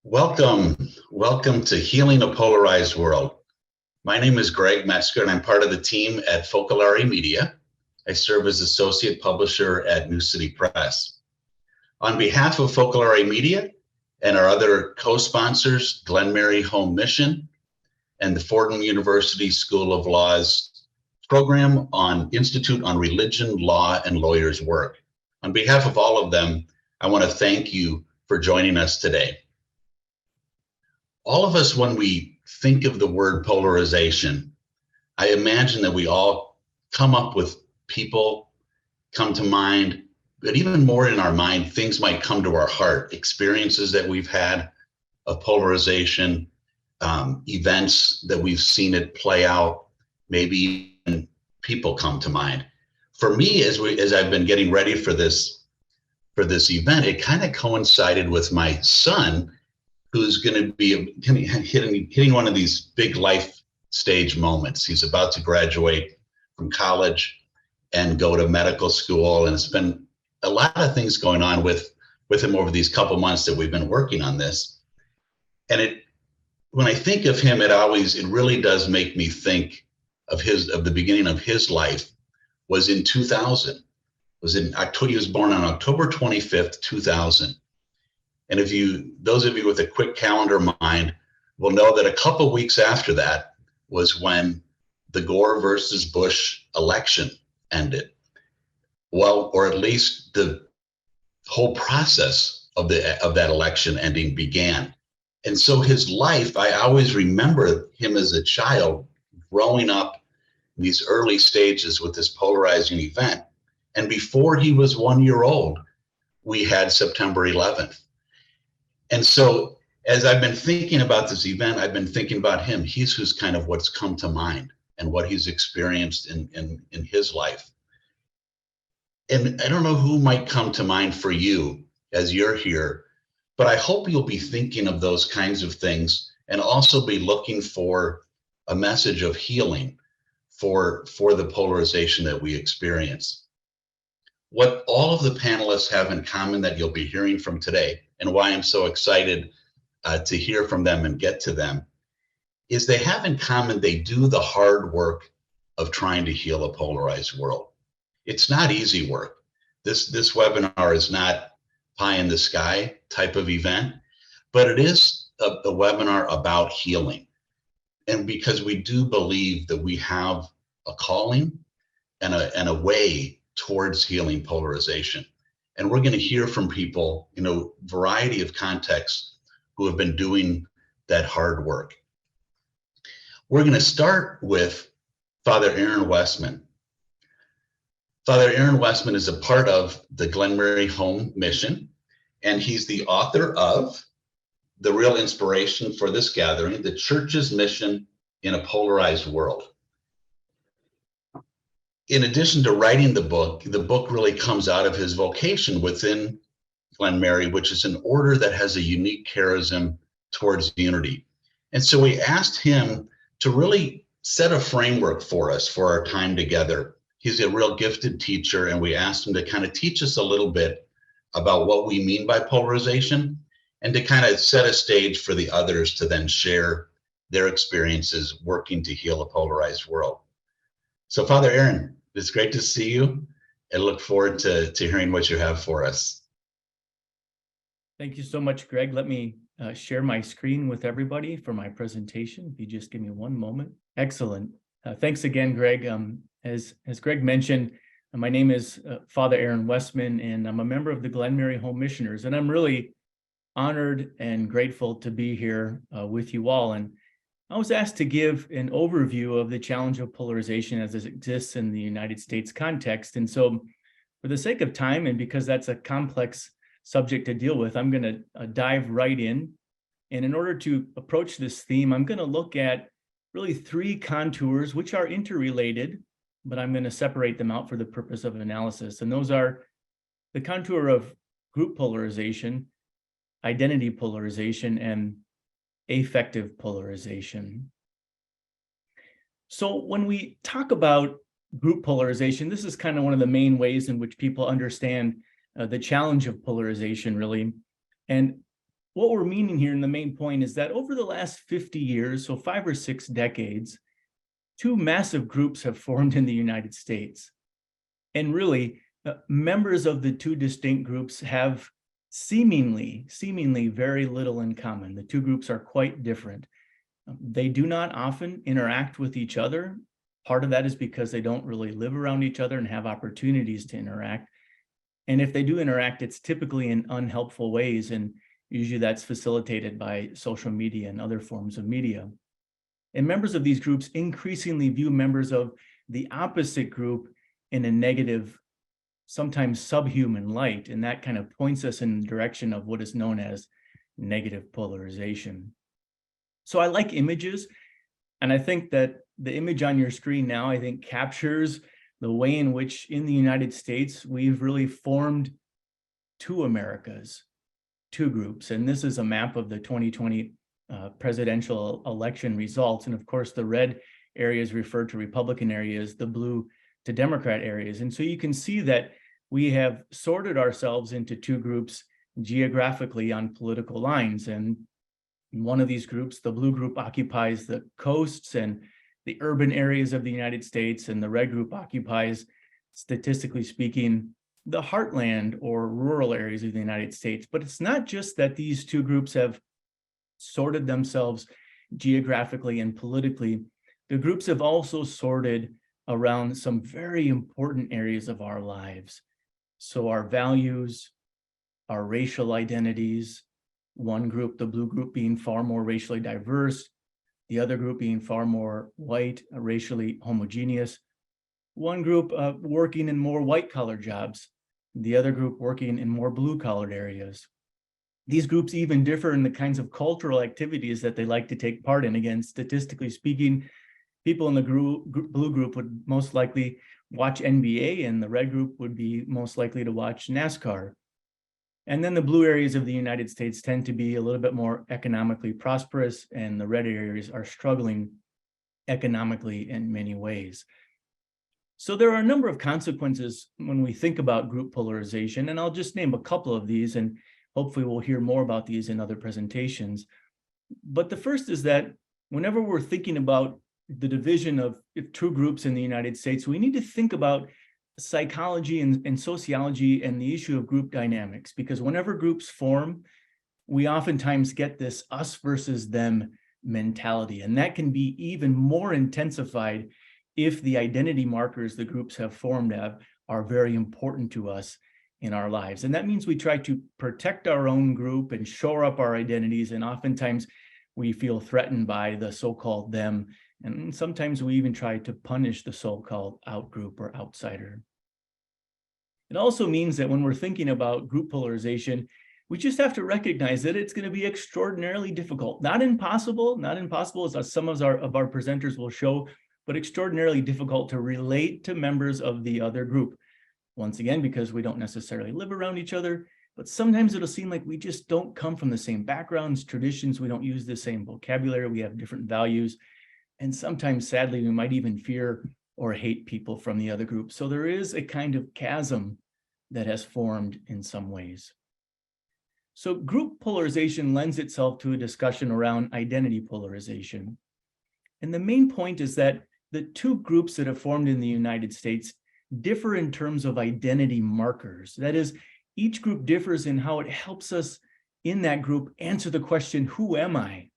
Welcome to Healing a Polarized World. My name is Greg Metzger, and I'm part of the team at Focolare Media. I serve as associate publisher at New City Press. On behalf of Focolare Media and our other co-sponsors, Glenmary Home Mission and the Fordham University School of Law's program on Institute on Religion, Law, and Lawyers' Work. On behalf of all of them, I want to thank you for joining us today. All of us, when we think of the word polarization, I imagine that we all come up with people come to mind, but even more in our mind, things might come to our heart, experiences that we've had of polarization, events that we've seen it play out, maybe even people come to mind. For me, as I've been getting ready for this event, it kind of coincided with my son, who's going to be hitting one of these big life stage moments. He's about to graduate from college and go to medical school, and it's been a lot of things going on with him over these couple months that we've been working on this. And when I think of him, it really does make me think of the beginning of his life was in 2000. He was born on October 25th, 2000. And those of you with a quick calendar mind will know that a couple weeks after that was when the Gore versus Bush election ended. Well, or at least the whole process of that election ending began. And so his life, I always remember him as a child growing up in these early stages with this polarizing event. And before he was 1 year old, we had September 11th. And so as I've been thinking about this event, I've been thinking about him. He's who's kind of what's come to mind and what he's experienced in his life. And I don't know who might come to mind for you as you're here, but I hope you'll be thinking of those kinds of things and also be looking for a message of healing for the polarization that we experience. What all of the panelists have in common that you'll be hearing from today, and why I'm so excited to hear from them and get to them, is they have in common they do the hard work of trying to heal a polarized world. It's not easy work. This webinar is not pie in the sky type of event, but it is a webinar about healing. And because we do believe that we have a calling and a way towards healing polarization. And we're going to hear from people in a variety of contexts who have been doing that hard work. We're going to start with Father Aaron Wessman. Father Aaron Wessman is a part of the Glenmary Home Mission, and he's the author of the real inspiration for this gathering, The Church's Mission in a Polarized World. In addition to writing the book really comes out of his vocation within Glenmary, which is an order that has a unique charism towards unity. And so we asked him to really set a framework for us for our time together. He's a real gifted teacher, and we asked him to kind of teach us a little bit about what we mean by polarization and to kind of set a stage for the others to then share their experiences working to heal a polarized world. So Father Aaron, it's great to see you and look forward to hearing what you have for us. Thank you so much, Greg. Let me share my screen with everybody for my presentation. If you just give me one moment. Excellent. Thanks again, Greg. As Greg mentioned, my name is Father Aaron Wessman, and I'm a member of the Glenmary Home Missioners, and I'm really honored and grateful to be here with you all. And I was asked to give an overview of the challenge of polarization as it exists in the United States context. And so for the sake of time, and because that's a complex subject to deal with, I'm going to dive right in. And in order to approach this theme, I'm going to look at really three contours, which are interrelated, but I'm going to separate them out for the purpose of analysis. And those are the contour of group polarization, identity polarization, and affective polarization. So when we talk about group polarization, this is kind of one of the main ways in which people understand the challenge of polarization, really. And what we're meaning here in the main point is that over the last 50 years, so 5 or 6 decades, two massive groups have formed in the United States. And really, members of the two distinct groups have seemingly very little in common. The two groups are quite different. They do not often interact with each other. Part of that is because they don't really live around each other and have opportunities to interact. And if they do interact, it's typically in unhelpful ways, and usually that's facilitated by social media and other forms of media. And members of these groups increasingly view members of the opposite group in a negative, sometimes subhuman light, and that kind of points us in the direction of what is known as negative polarization. So I like images, and I think that the image on your screen now, I think, captures the way in which in the United States, we've really formed two Americas, two groups. And this is a map of the 2020 presidential election results. And of course, the red areas refer to Republican areas, the blue to Democrat areas. And so you can see that we have sorted ourselves into two groups geographically on political lines. And one of these groups, the blue group, occupies the coasts and the urban areas of the United States, and the red group occupies, statistically speaking, the heartland or rural areas of the United States. But it's not just that these two groups have sorted themselves geographically and politically. The groups have also sorted around some very important areas of our lives. So our values, our racial identities, one group, the blue group, being far more racially diverse, the other group being far more white, racially homogeneous, one group working in more white-collar jobs, the other group working in more blue-collared areas. These groups even differ in the kinds of cultural activities that they like to take part in. Again, statistically speaking, people in the blue group would most likely watch NBA, and the red group would be most likely to watch NASCAR. And then the blue areas of the United States tend to be a little bit more economically prosperous, and the red areas are struggling economically in many ways. So there are a number of consequences when we think about group polarization, and I'll just name a couple of these, and hopefully we'll hear more about these in other presentations. But the first is that whenever we're thinking about the division of two groups in the United States, we need to think about psychology and sociology and the issue of group dynamics, because whenever groups form, we oftentimes get this us versus them mentality, and that can be even more intensified if the identity markers the groups have formed are very important to us in our lives. And that means we try to protect our own group and shore up our identities, and oftentimes we feel threatened by the so-called them. And sometimes we even try to punish the so-called outgroup or outsider. It also means that when we're thinking about group polarization, we just have to recognize that it's going to be extraordinarily difficult. Not impossible as some of our presenters will show, but extraordinarily difficult to relate to members of the other group. Once again, because we don't necessarily live around each other, but sometimes it'll seem like we just don't come from the same backgrounds, traditions, we don't use the same vocabulary, we have different values. And sometimes, sadly, we might even fear or hate people from the other group. So there is a kind of chasm that has formed in some ways. So group polarization lends itself to a discussion around identity polarization. And the main point is that the two groups that have formed in the United States differ in terms of identity markers. That is, each group differs in how it helps us in that group answer the question, who am I?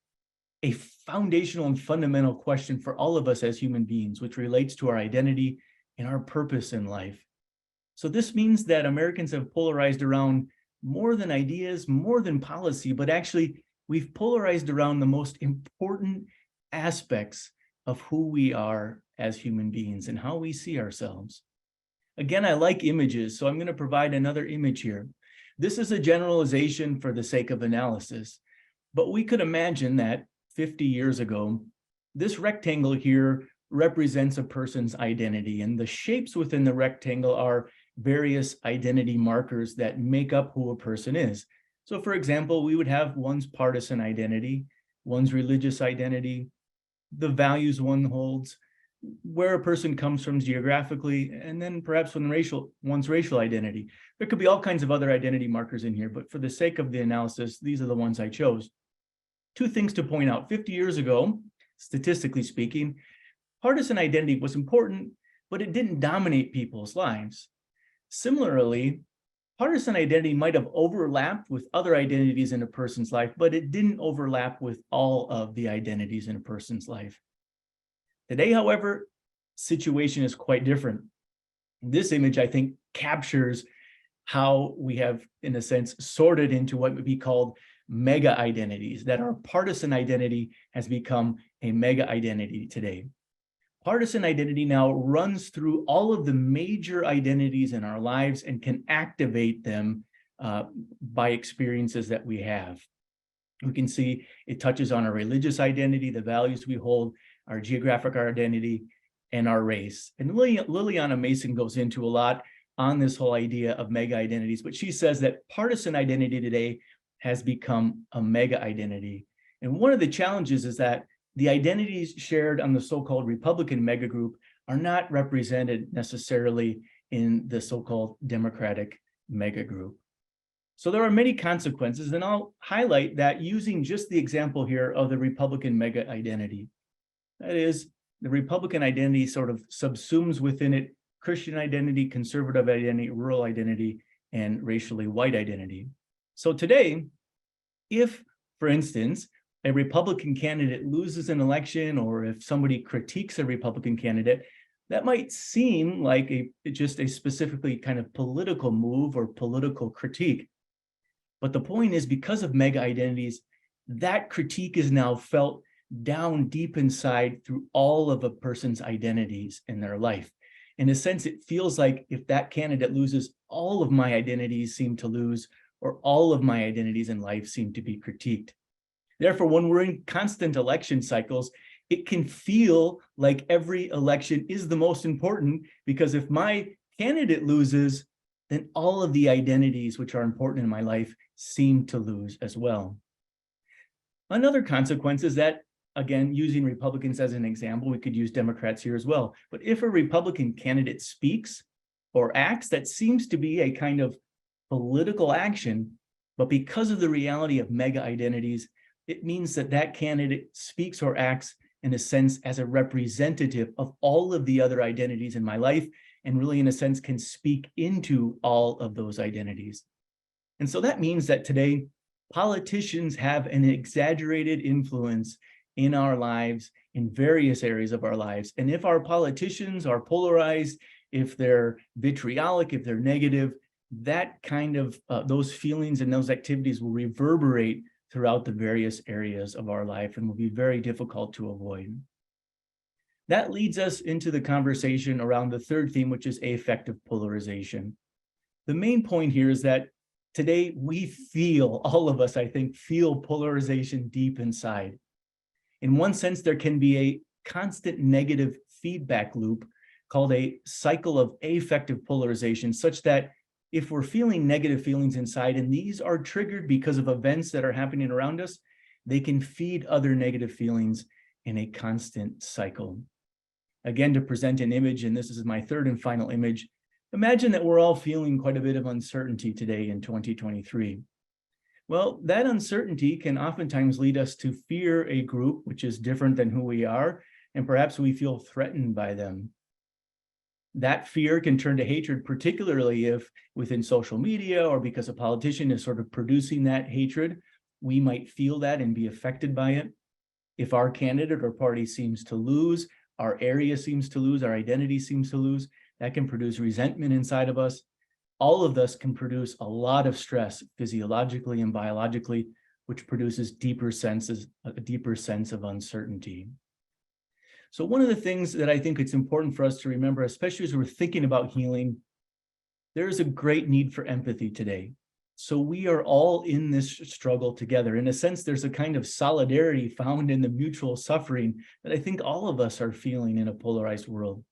A foundational and fundamental question for all of us as human beings, which relates to our identity and our purpose in life. So this means that Americans have polarized around more than ideas, more than policy, but actually we've polarized around the most important aspects of who we are as human beings and how we see ourselves. Again, I like images, so I'm going to provide another image here. This is a generalization for the sake of analysis, but we could imagine that 50 years ago, this rectangle here represents a person's identity, and the shapes within the rectangle are various identity markers that make up who a person is. So for example, we would have one's partisan identity, one's religious identity, the values one holds, where a person comes from geographically, and then perhaps one's racial identity. There could be all kinds of other identity markers in here, but for the sake of the analysis, these are the ones I chose. Two things to point out. 50 years ago, statistically speaking, partisan identity was important, but it didn't dominate people's lives. Similarly, partisan identity might have overlapped with other identities in a person's life, but it didn't overlap with all of the identities in a person's life. Today, however, situation is quite different. This image, I think, captures how we have, in a sense, sorted into what would be called mega identities, that our partisan identity has become a mega identity today. Partisan identity now runs through all of the major identities in our lives and can activate them by experiences that we have. We can see it touches on our religious identity, the values we hold, our geographic identity, and our race. And Liliana Mason goes into a lot on this whole idea of mega identities, but she says that partisan identity today has become a mega identity. And one of the challenges is that the identities shared on the so-called Republican mega group are not represented necessarily in the so-called Democratic mega group. So there are many consequences, and I'll highlight that using just the example here of the Republican mega identity. That is, the Republican identity sort of subsumes within it Christian identity, conservative identity, rural identity, and racially white identity. So today, if, for instance, a Republican candidate loses an election, or if somebody critiques a Republican candidate, that might seem like just a specifically kind of political move or political critique. But the point is, because of mega identities, that critique is now felt down deep inside through all of a person's identities in their life. In a sense, it feels like if that candidate loses, all of my identities seem to lose, or all of my identities in life seem to be critiqued. Therefore, when we're in constant election cycles, it can feel like every election is the most important, because if my candidate loses, then all of the identities which are important in my life seem to lose as well. Another consequence is that, again, using Republicans as an example, we could use Democrats here as well. But if a Republican candidate speaks or acts, that seems to be a kind of political action, but because of the reality of mega identities, it means that that candidate speaks or acts in a sense as a representative of all of the other identities in my life, and really in a sense can speak into all of those identities. And so that means that today politicians have an exaggerated influence in our lives, in various areas of our lives. And if our politicians are polarized, if they're vitriolic, if they're negative, that kind of those feelings and those activities will reverberate throughout the various areas of our life and will be very difficult to avoid. That leads us into the conversation around the third theme, which is affective polarization. The main point here is that today we feel, all of us, I think, feel polarization deep inside. In one sense, there can be a constant negative feedback loop called a cycle of affective polarization, such that if we're feeling negative feelings inside, and these are triggered because of events that are happening around us, they can feed other negative feelings in a constant cycle. Again, to present an image, and this is my third and final image, imagine that we're all feeling quite a bit of uncertainty today in 2023. Well, that uncertainty can oftentimes lead us to fear a group which is different than who we are, and perhaps we feel threatened by them. That fear can turn to hatred, particularly if within social media or because a politician is sort of producing that hatred, we might feel that and be affected by it. If our candidate or party seems to lose, our area seems to lose, our identity seems to lose, that can produce resentment inside of us. All of this can produce a lot of stress physiologically and biologically, which produces a deeper sense of uncertainty. So one of the things that I think it's important for us to remember, especially as we're thinking about healing, there is a great need for empathy today. So we are all in this struggle together. In a sense, there's a kind of solidarity found in the mutual suffering that I think all of us are feeling in a polarized world.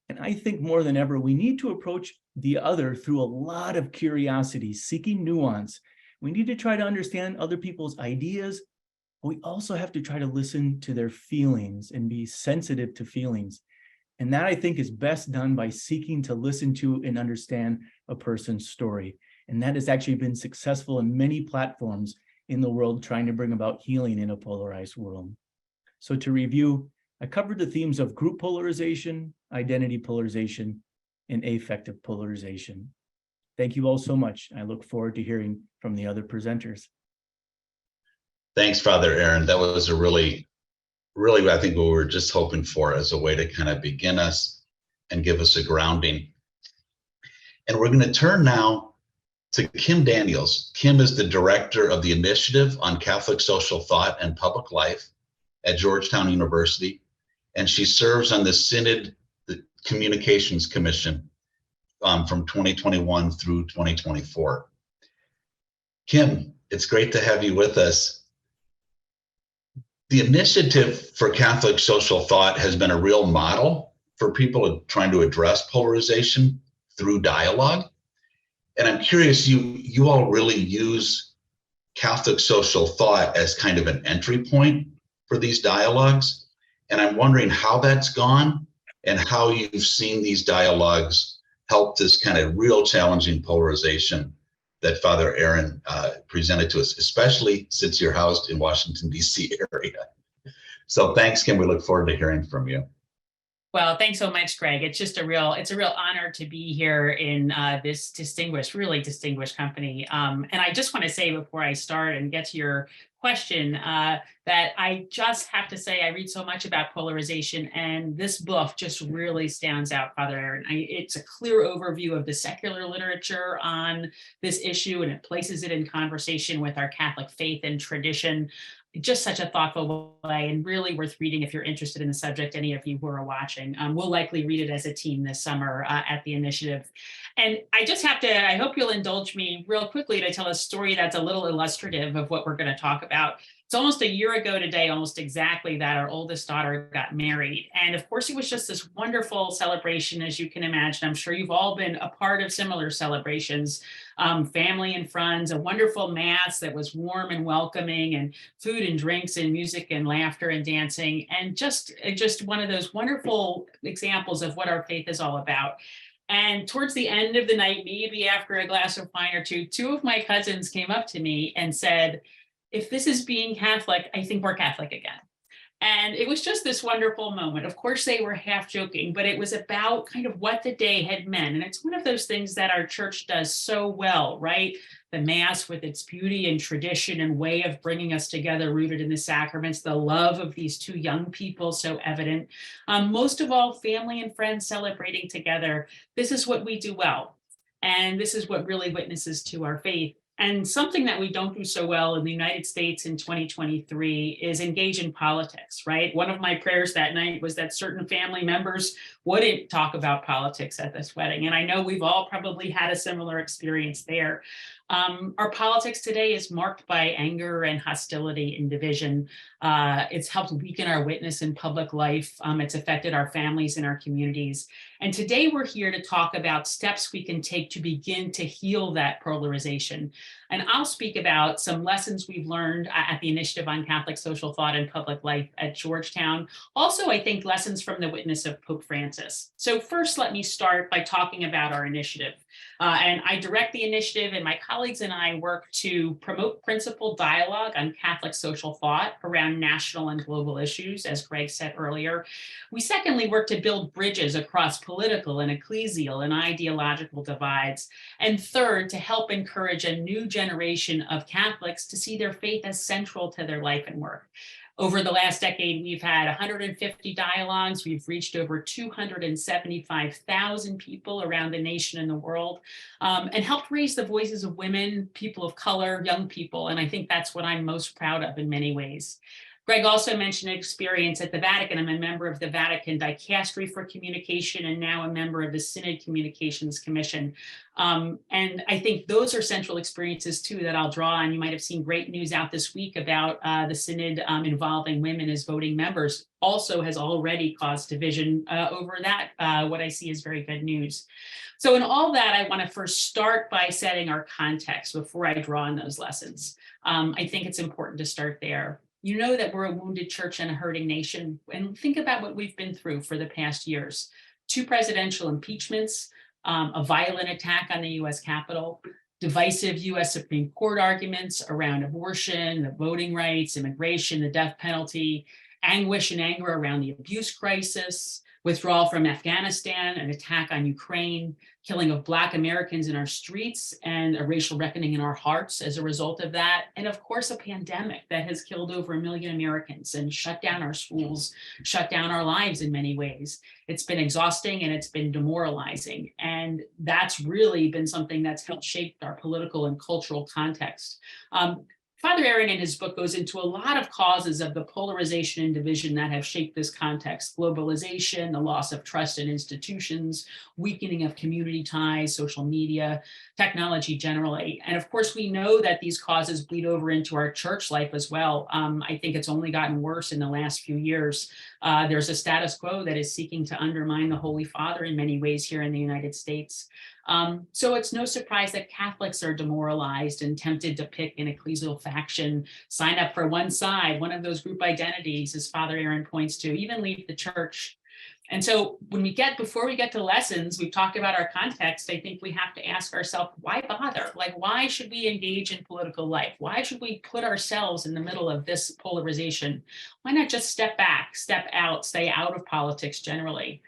And I think more than ever, we need to approach the other through a lot of curiosity, seeking nuance. We need to try to understand other people's ideas, But we also have to try to listen to their feelings and be sensitive to feelings. And that, I think, is best done by seeking to listen to and understand a person's story. And that has actually been successful in many platforms in the world trying to bring about healing in a polarized world. So to review, I covered the themes of group polarization, identity polarization, and affective polarization. Thank you all so much. I look forward to hearing from the other presenters. Thanks, Father Aaron. That was a really, I think what we were just hoping for as a way to kind of begin us and give us a grounding. And we're going to turn now to Kim Daniels. Kim is the director of the Initiative on Catholic Social Thought and Public Life at Georgetown University, and she serves on the Synod, the Communications Commission, from 2021 through 2024. Kim, it's great to have you with us. The Initiative for Catholic Social Thought has been a real model for people trying to address polarization through dialogue. And I'm curious, you all really use Catholic social thought as kind of an entry point for these dialogues. And I'm wondering how that's gone and how you've seen these dialogues help this kind of real challenging polarization that Father Aaron presented to us, especially since you're housed in Washington, D.C. area. So thanks, Kim. We look forward to hearing from you. Well, thanks so much, Greg. It's a real honor to be here in this really distinguished company. And I just want to say before I start and get to your question that I just have to say I read so much about polarization, and this book just really stands out, Father Aaron. It's a clear overview of the secular literature on this issue, and it places it in conversation with our Catholic faith and tradition. Just such a thoughtful way, and really worth reading if you're interested in the subject, any of you who are watching. We'll likely read it as a team this summer at the Initiative. And I hope you'll indulge me real quickly to tell a story that's a little illustrative of what we're going to talk about. It's almost a year ago today, almost exactly, that our oldest daughter got married. And of course, it was just this wonderful celebration, as you can imagine. I'm sure you've all been a part of similar celebrations, family and friends, a wonderful mass that was warm and welcoming, and food and drinks and music and laughter and dancing. And just one of those wonderful examples of what our faith is all about. And towards the end of the night, maybe after a glass of wine or two of my cousins came up to me and said, "If this is being Catholic, I think we're Catholic again." And it was just this wonderful moment. Of course, they were half joking, but it was about kind of what the day had meant. And it's one of those things that our church does so well, right? The Mass, with its beauty and tradition and way of bringing us together, rooted in the sacraments, the love of these two young people so evident. Most of all, family and friends celebrating together. This is what we do well. And this is what really witnesses to our faith. And something that we don't do so well in the United States in 2023 is engage in politics, right? One of my prayers that night was that certain family members wouldn't talk about politics at this wedding. And I know we've all probably had a similar experience there. Our politics today is marked by anger and hostility and division. It's helped weaken our witness in public life. It's affected our families and our communities. And today we're here to talk about steps we can take to begin to heal that polarization. And I'll speak about some lessons we've learned at the Initiative on Catholic Social Thought and Public Life at Georgetown. Also, I think lessons from the witness of Pope Francis. So first, let me start by talking about our initiative. And I direct the initiative, and my colleagues and I work to promote principled dialogue on Catholic social thought around national and global issues, as Greg said earlier. We secondly work to build bridges across political and ecclesial and ideological divides. And third, to help encourage a new generation of Catholics to see their faith as central to their life and work. Over the last decade, we've had 150 dialogues. We've reached over 275,000 people around the nation and the world, and helped raise the voices of women, people of color, young people. And I think that's what I'm most proud of in many ways. Greg also mentioned an experience at the Vatican. I'm a member of the Vatican Dicastery for Communication and now a member of the Synod Communications Commission. And I think those are central experiences too that I'll draw on. You might have seen great news out this week about the Synod involving women as voting members. Also has already caused division over that, what I see is very good news. So in all that, I want to first start by setting our context before I draw on those lessons. I think it's important to start there. You know that we're a wounded church and a hurting nation. And think about what we've been through for the past years. 2 presidential impeachments, a violent attack on the US Capitol, divisive US Supreme Court arguments around abortion, the voting rights, immigration, the death penalty, anguish and anger around the abuse crisis, withdrawal from Afghanistan, an attack on Ukraine, killing of Black Americans in our streets, and a racial reckoning in our hearts as a result of that. And of course, a pandemic that has killed over 1 million Americans and shut down our schools, shut down our lives in many ways. It's been exhausting and it's been demoralizing. And that's really been something that's helped shape our political and cultural context. Father Aaron in his book goes into a lot of causes of the polarization and division that have shaped this context: globalization, the loss of trust in institutions, weakening of community ties, social media, technology generally. And of course, we know that these causes bleed over into our church life as well. I think it's only gotten worse in the last few years. There's a status quo that is seeking to undermine the Holy Father in many ways here in the United States. So it's no surprise that Catholics are demoralized and tempted to pick an ecclesial faction, sign up for one side, one of those group identities, as Father Aaron points to, even leave the church. And so before we get to lessons, we've talked about our context. I think we have to ask ourselves, why bother? Like, why should we engage in political life? Why should we put ourselves in the middle of this polarization? Why not just step back, step out, stay out of politics generally?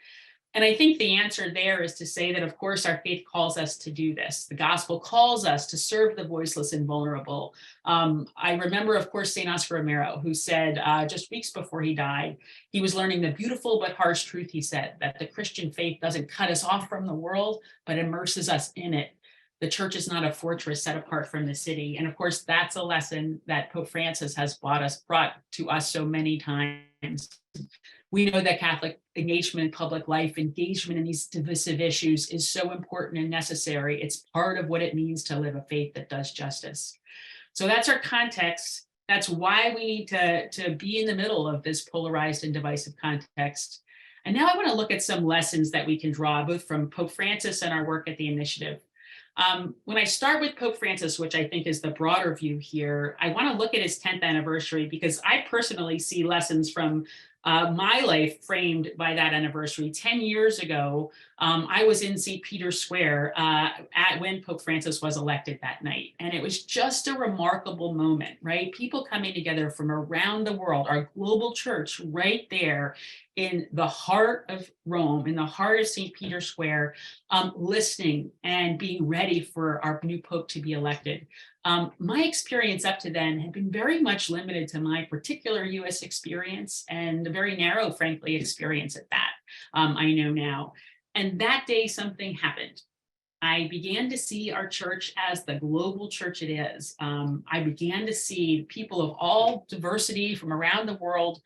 And I think the answer there is to say that, of course, our faith calls us to do this. The gospel calls us to serve the voiceless and vulnerable. I remember, of course, St. Oscar Romero, who said just weeks before he died, he was learning the beautiful but harsh truth, he said, that the Christian faith doesn't cut us off from the world, but immerses us in it. The church is not a fortress set apart from the city. And of course, that's a lesson that Pope Francis has brought to us so many times. We know that Catholic engagement in public life, engagement in these divisive issues is so important and necessary. It's part of what it means to live a faith that does justice. So that's our context. That's why we need to be in the middle of this polarized and divisive context. And now I want to look at some lessons that we can draw both from Pope Francis and our work at the Initiative. When I start with Pope Francis, which I think is the broader view here, I want to look at his 10th anniversary because I personally see lessons from my life framed by that anniversary. 10 years ago, I was in St. Peter's Square when Pope Francis was elected that night. And it was just a remarkable moment, right? People coming together from around the world, our global church right there in the heart of Rome, in the heart of St. Peter's Square, listening and being ready for our new Pope to be elected. My experience up to then had been very much limited to my particular US experience and a very narrow, frankly, experience at that, I know now. And that day, something happened. I began to see our church as the global church it is. I began to see people of all diversity from around the world,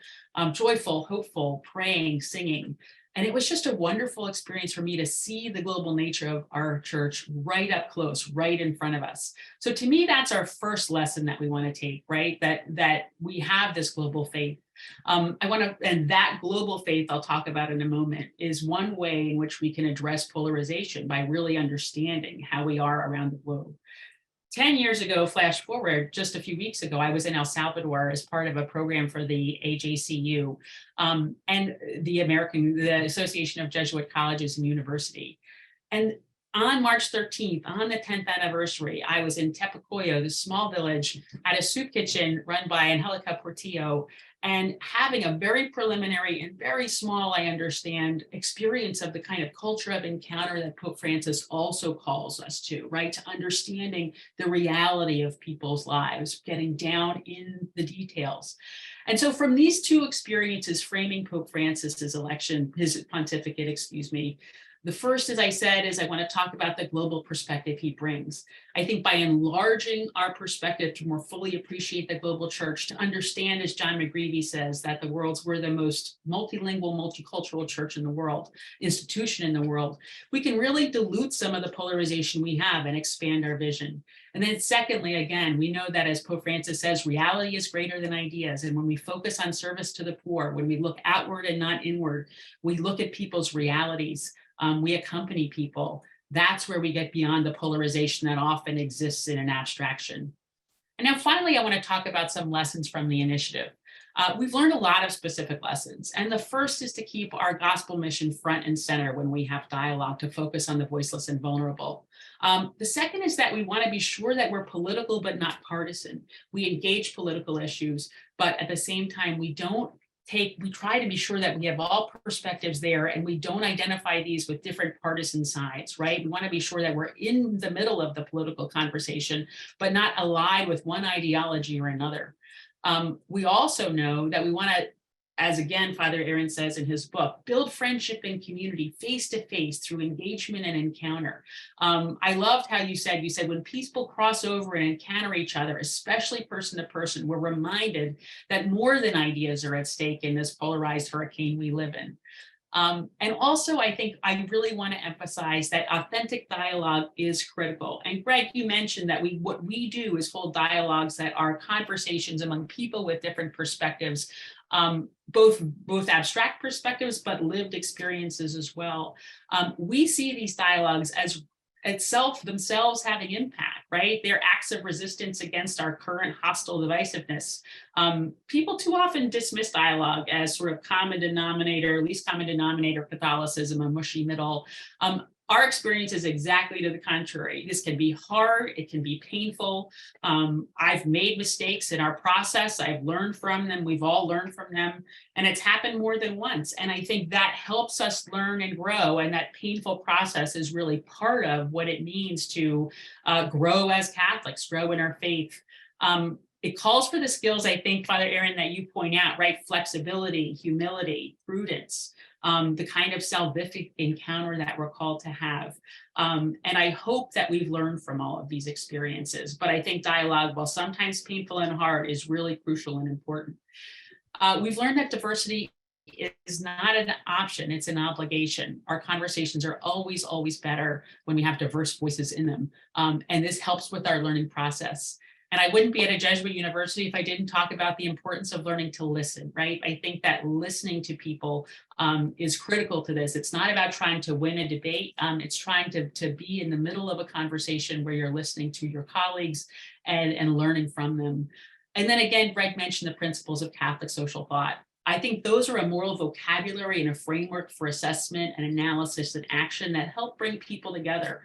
joyful, hopeful, praying, singing. And it was just a wonderful experience for me to see the global nature of our church right up close, right in front of us. So to me, that's our first lesson that we want to take, right? That we have this global faith. And that global faith I'll talk about in a moment is one way in which we can address polarization by really understanding how we are around the globe. 10 years ago, flash forward, just a few weeks ago, I was in El Salvador as part of a program for the AJCU and the Association of Jesuit Colleges and University. And on March 13th, on the 10th anniversary, I was in Tepecoyo, this small village, at a soup kitchen run by Angelica Kerr, and having a very preliminary and very small, I understand, experience of the kind of culture of encounter that Pope Francis also calls us to, right? To understanding the reality of people's lives, getting down in the details. And so from these two experiences framing Pope Francis's his pontificate, the first, as I said, is I want to talk about the global perspective he brings. I think by enlarging our perspective to more fully appreciate the global church, to understand, as John McGreevy says, that we're the most multilingual, multicultural church in the world, institution in the world, we can really dilute some of the polarization we have and expand our vision. And then secondly, again, we know that as Pope Francis says, reality is greater than ideas. And when we focus on service to the poor, when we look outward and not inward, we look at people's realities. We accompany people. That's where we get beyond the polarization that often exists in an abstraction. And now finally, I want to talk about some lessons from the initiative. We've learned a lot of specific lessons. And the first is to keep our gospel mission front and center when we have dialogue, to focus on the voiceless and vulnerable. The second is that we want to be sure that we're political but not partisan. We engage political issues, but at the same time, we try to be sure that we have all perspectives there, and we don't identify these with different partisan sides, right? We want to be sure that we're in the middle of the political conversation, but not allied with one ideology or another. We also know that we want to, as again, Father Aaron says in his book, build friendship and community face to face through engagement and encounter. I loved how you said when people cross over and encounter each other, especially person to person, we're reminded that more than ideas are at stake in this polarized hurricane we live in. And also, I think I really want to emphasize that authentic dialogue is critical. And Greg, you mentioned that what we do is hold dialogues that are conversations among people with different perspectives, both abstract perspectives, but lived experiences as well. We see these dialogues as themselves having impact, right? They're acts of resistance against our current hostile divisiveness. People too often dismiss dialogue as sort of least common denominator Catholicism, a mushy middle. Our experience is exactly to the contrary. This can be hard, it can be painful. I've made mistakes in our process. I've learned from them. We've all learned from them. And it's happened more than once. And I think that helps us learn and grow. And that painful process is really part of what it means to grow as Catholics, grow in our faith. It calls for the skills, I think, Father Aaron, that you point out, right? Flexibility, humility, prudence, the kind of salvific encounter that we're called to have. And I hope that we've learned from all of these experiences. But I think dialogue, while sometimes painful and hard, is really crucial and important. We've learned that diversity is not an option, it's an obligation. Our conversations are always, always better when we have diverse voices in them. And this helps with our learning process. And I wouldn't be at a Jesuit university if I didn't talk about the importance of learning to listen, right? I think that listening to people is critical to this. It's not about trying to win a debate. It's trying to be in the middle of a conversation where you're listening to your colleagues and learning from them. And then again, Greg mentioned the principles of Catholic social thought. I think those are a moral vocabulary and a framework for assessment and analysis and action that help bring people together.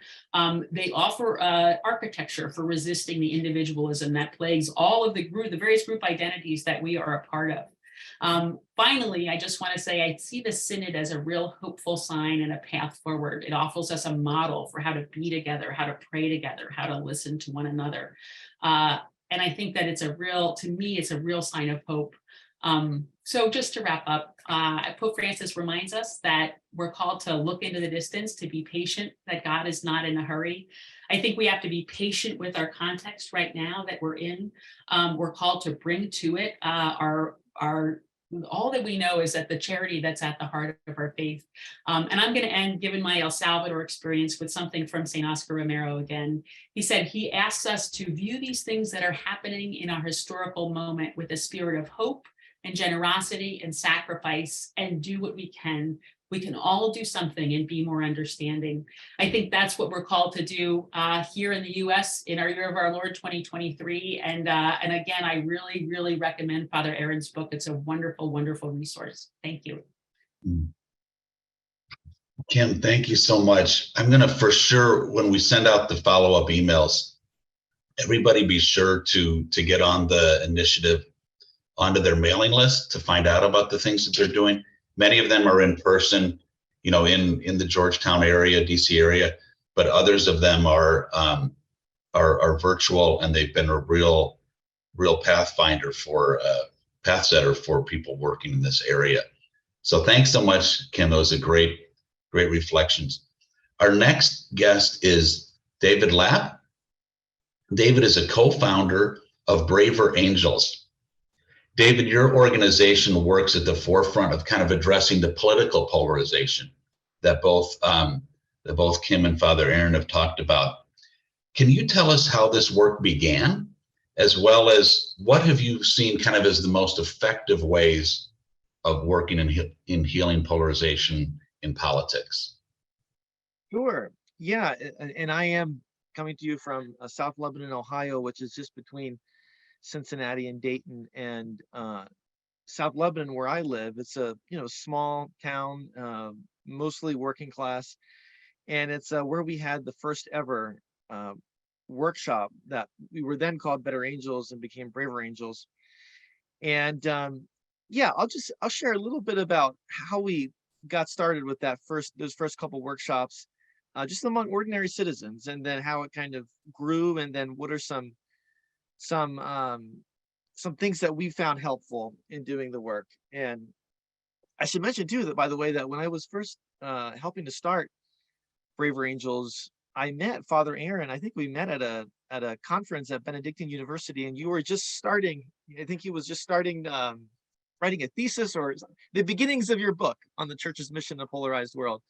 They offer architecture for resisting the individualism that plagues all of the various group identities that we are a part of. Finally, I just want to say I see the Synod as a real hopeful sign and a path forward. It offers us a model for how to be together, how to pray together, how to listen to one another. And I think that to me, it's a real sign of hope. So just to wrap up, Pope Francis reminds us that we're called to look into the distance, to be patient, that God is not in a hurry. I think we have to be patient with our context right now that we're in. We're called to bring to it all that we know is that the charity that's at the heart of our faith. And I'm going to end, given my El Salvador experience, with something from St. Oscar Romero again. He said he asks us to view these things that are happening in our historical moment with a spirit of hope and generosity and sacrifice, and do what we can. We can all do something and be more understanding. I think that's what we're called to do here in the US in our year of our Lord 2023. And again, I really, really recommend Father Aaron's book. It's a wonderful, wonderful resource. Thank you. Kim, thank you so much. I'm going to, for sure, when we send out the follow-up emails, everybody be sure to get on the initiative, onto their mailing list to find out about the things that they're doing. Many of them are in person, in the Georgetown area, DC area, but others of them are virtual, and they've been a real pathfinder path setter for people working in this area. So thanks so much, Kim. Those are great reflections. Our next guest is David Lapp. David is a co-founder of Braver Angels. David, your organization works at the forefront of kind of addressing the political polarization that both Kim and Father Aaron have talked about. Can you tell us how this work began, as well as what have you seen kind of as the most effective ways of working in healing polarization in politics? Sure. Yeah, and I am coming to you from South Lebanon, Ohio, which is just between Cincinnati and Dayton and South Lebanon, where I live. It's a small town, mostly working class, and it's where we had the first ever workshop that we were then called Better Angels and became Braver Angels. And yeah, I'll share a little bit about how we got started with those first couple workshops, just among ordinary citizens, and then how it kind of grew, and then what are some things that we found helpful in doing the work. And I should mention too that, by the way, that when I was first helping to start Braver Angels, I met Father Aaron. I think we met at a conference at Benedictine University, and you were just starting. I think he was just starting writing a thesis or the beginnings of your book on the Church's mission, The Polarized World,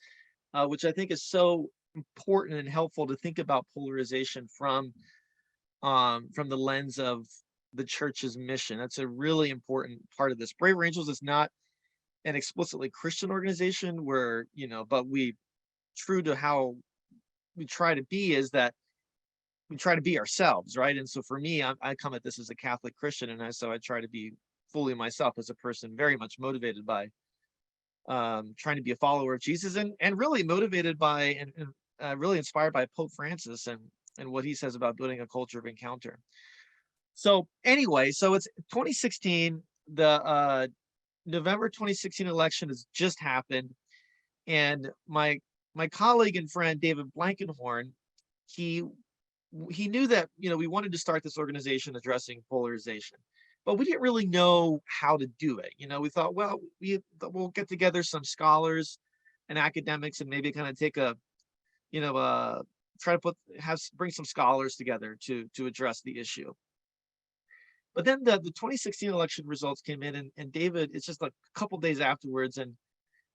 which I think is so important and helpful to think about polarization from the lens of the Church's mission. That's a really important part of this. Braver Angels is not an explicitly Christian organization where, but true to how we try to be is that we try to be ourselves, right? And so for me, I come at this as a Catholic Christian, and so I try to be fully myself as a person, very much motivated by trying to be a follower of Jesus, and really motivated by and really inspired by Pope Francis and what he says about building a culture of encounter. So anyway, so it's 2016, the November 2016 election has just happened, and my colleague and friend David Blankenhorn, he knew that we wanted to start this organization addressing polarization, but we didn't really know how to do it. We thought, well, we'll get together some scholars and academics and maybe kind of take a try to bring some scholars together to address the issue. But then the 2016 election results came in, and David, it's just like a couple days afterwards,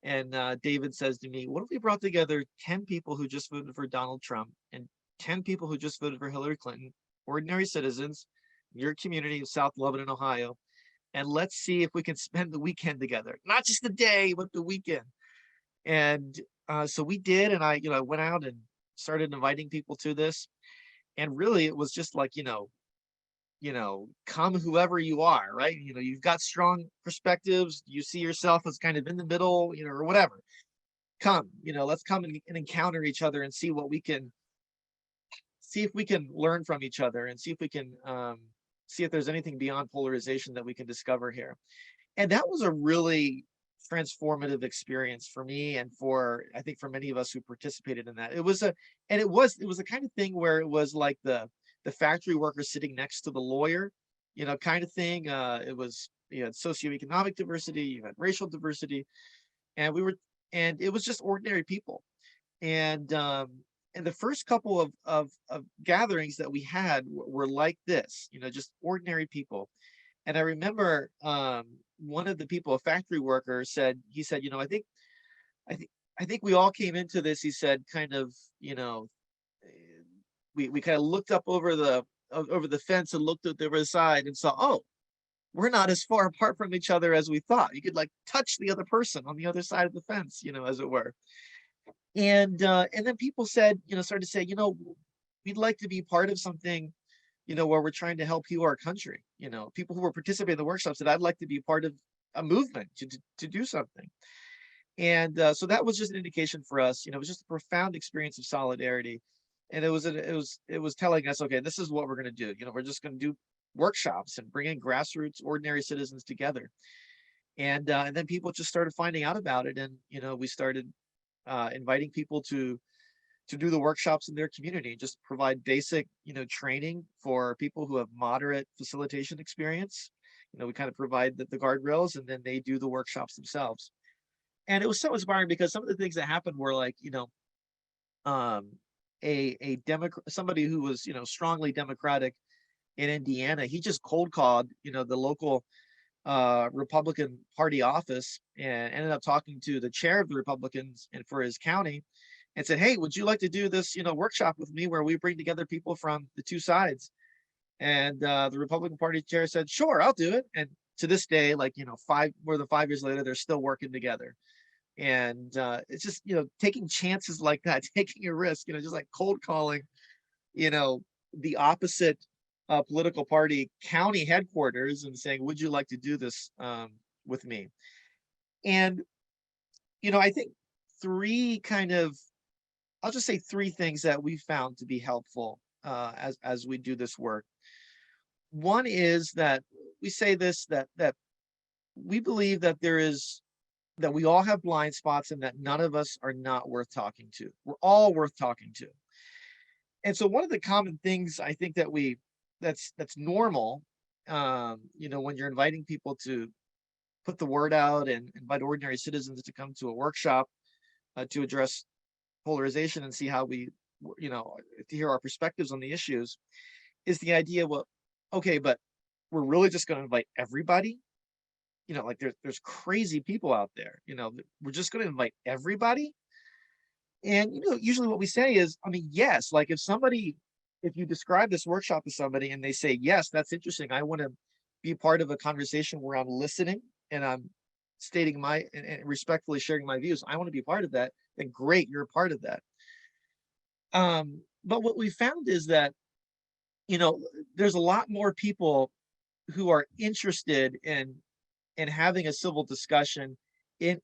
and David says to me, what if we brought together 10 people who just voted for Donald Trump and 10 people who just voted for Hillary Clinton, ordinary citizens, your community of South Lebanon, Ohio, and let's see if we can spend the weekend together, not just the day, but the weekend. And so we did, and I went out and started inviting people to this. And really, it was just like, come whoever you are, right? You've got strong perspectives. You see yourself as kind of in the middle, or whatever. Come, let's come and encounter each other and see if we can learn from each other, and see if we can see if there's anything beyond polarization that we can discover here. And that was a really transformative experience for me, and I think for many of us who participated in that. It was the kind of thing where it was like the factory worker sitting next to the lawyer, kind of thing. You had socioeconomic diversity, you had racial diversity, and it was just ordinary people. And the first couple of gatherings that we had were like this, just ordinary people. And I remember one of the people, a factory worker, said, I think we all came into this, he said, kind of, we kind of looked up over the fence and looked at the other side and saw, oh, we're not as far apart from each other as we thought. You could like touch the other person on the other side of the fence, as it were. And then people said, started to say, we'd like to be part of something, where we're trying to help heal our country. People who were participating in the workshop said, I'd like to be part of a movement to do something. And so that was just an indication for us. It was just a profound experience of solidarity. And it was telling us, okay, this is what we're going to do. We're just going to do workshops and bring in grassroots, ordinary citizens together. And then people just started finding out about it. And, we started inviting people to do the workshops in their community, just provide basic, training for people who have moderate facilitation experience. We kind of provide the guardrails, and then they do the workshops themselves. And it was so inspiring because some of the things that happened were like, somebody who was, strongly Democratic in Indiana, he just cold called, the local Republican Party office, and ended up talking to the chair of the Republicans and for his county, and said, hey, would you like to do this, workshop with me where we bring together people from the two sides? And the Republican Party chair said, sure, I'll do it. And to this day, like, more than 5 years later, they're still working together. And it's just, taking chances like that, taking a risk, just like cold calling, the opposite political party county headquarters and saying, would you like to do this with me? And, I think I'll just say three things that we found to be helpful as we do this work. One is that we say this, that we believe that that we all have blind spots and that none of us are not worth talking to. We're all worth talking to. And so one of the common things I think that's normal, when you're inviting people to put the word out and invite ordinary citizens to come to a workshop to address polarization and see how we, to hear our perspectives on the issues, is the idea, well, okay, but we're really just going to invite everybody? Like there's crazy people out there, we're just going to invite everybody? And, usually what we say is, yes, like if you describe this workshop to somebody and they say, yes, that's interesting, I want to be part of a conversation where I'm listening and I'm stating and respectfully sharing my views, I want to be part of that, then great, you're a part of that. But what we found is that, there's a lot more people who are interested in having a civil discussion, in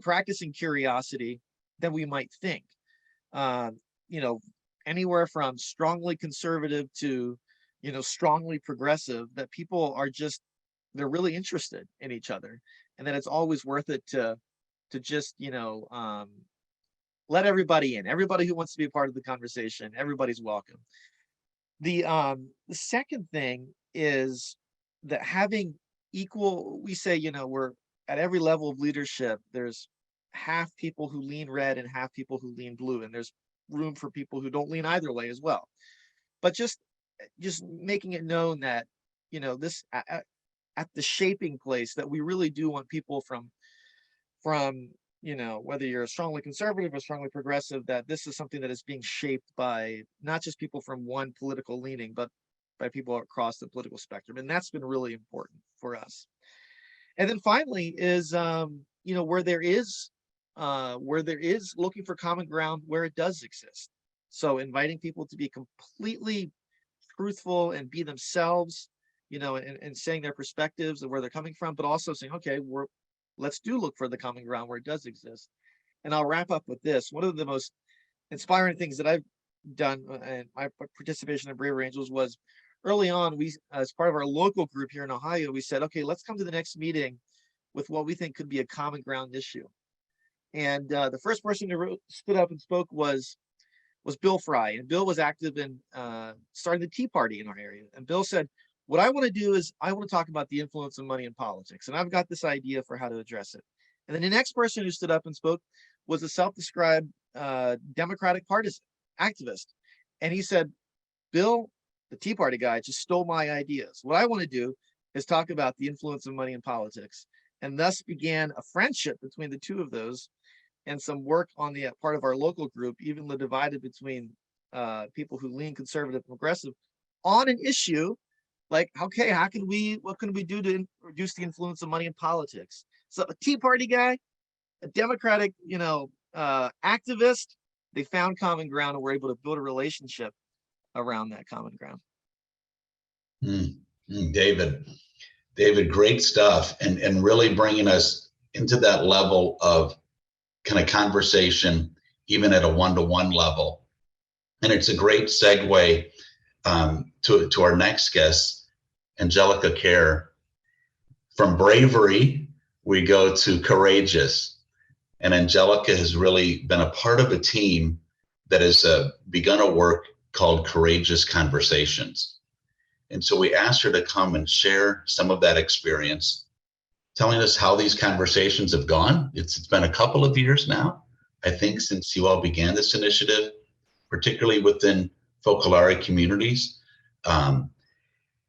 practicing curiosity than we might think. Anywhere from strongly conservative to, strongly progressive, that people are they're really interested in each other, and that it's always worth it to just, let everybody in. Everybody who wants to be a part of the conversation, everybody's welcome. The second thing is that having equal, we say, we're at every level of leadership, there's half people who lean red and half people who lean blue, and there's room for people who don't lean either way as well. But just making it known that, this at the shaping place, that we really do want people from whether you're strongly conservative or strongly progressive, that this is something that is being shaped by not just people from one political leaning, but by people across the political spectrum. And that's been really important for us. And then finally is, where there is looking for common ground where it does exist. So inviting people to be completely truthful and be themselves, and saying their perspectives and where they're coming from, but also saying, okay, let's look for the common ground where it does exist. And I'll wrap up with this. One of the most inspiring things that I've done in my participation in Braver Angels was early on, we, as part of our local group here in Ohio, we said, okay, let's come to the next meeting with what we think could be a common ground issue. And the first person who stood up and spoke was Bill Fry. And Bill was active in starting the Tea Party in our area. And Bill said, what I want to do is I want to talk about the influence of money in politics. And I've got this idea for how to address it. And then the next person who stood up and spoke was a self-described Democratic partisan activist. And he said, Bill, the Tea Party guy, just stole my ideas. What I want to do is talk about the influence of money in politics. And thus began a friendship between the two of those, and some work on the part of our local group, evenly divided between people who lean conservative and progressive on an issue like, okay, what can we do to reduce the influence of money in politics? So a Tea Party guy, a Democratic, activist, they found common ground and were able to build a relationship around that common ground. David, great stuff, and really bringing us into that level of kind of conversation, even at a one-to-one level. And it's a great segue to our next guest, Angelica Kerr. From bravery, we go to courageous. And Angelica has really been a part of a team that has begun a work called Courageous Conversations. And so we asked her to come and share some of that experience, telling us how these conversations have gone. It's been a couple of years now, I think, since you all began this initiative, particularly within Focolare communities.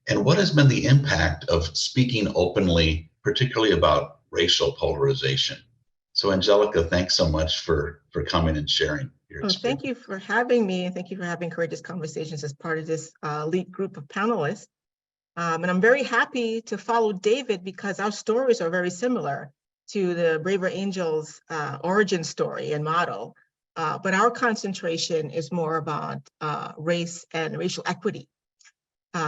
And what has been the impact of speaking openly, particularly about racial polarization? So Angelica, thanks so much for coming and sharing your experience. Thank you for having me, and thank you for having Courageous Conversations as part of this elite group of panelists. And I'm very happy to follow David because our stories are very similar to the Braver Angels origin story and model, but our concentration is more about race and racial equity.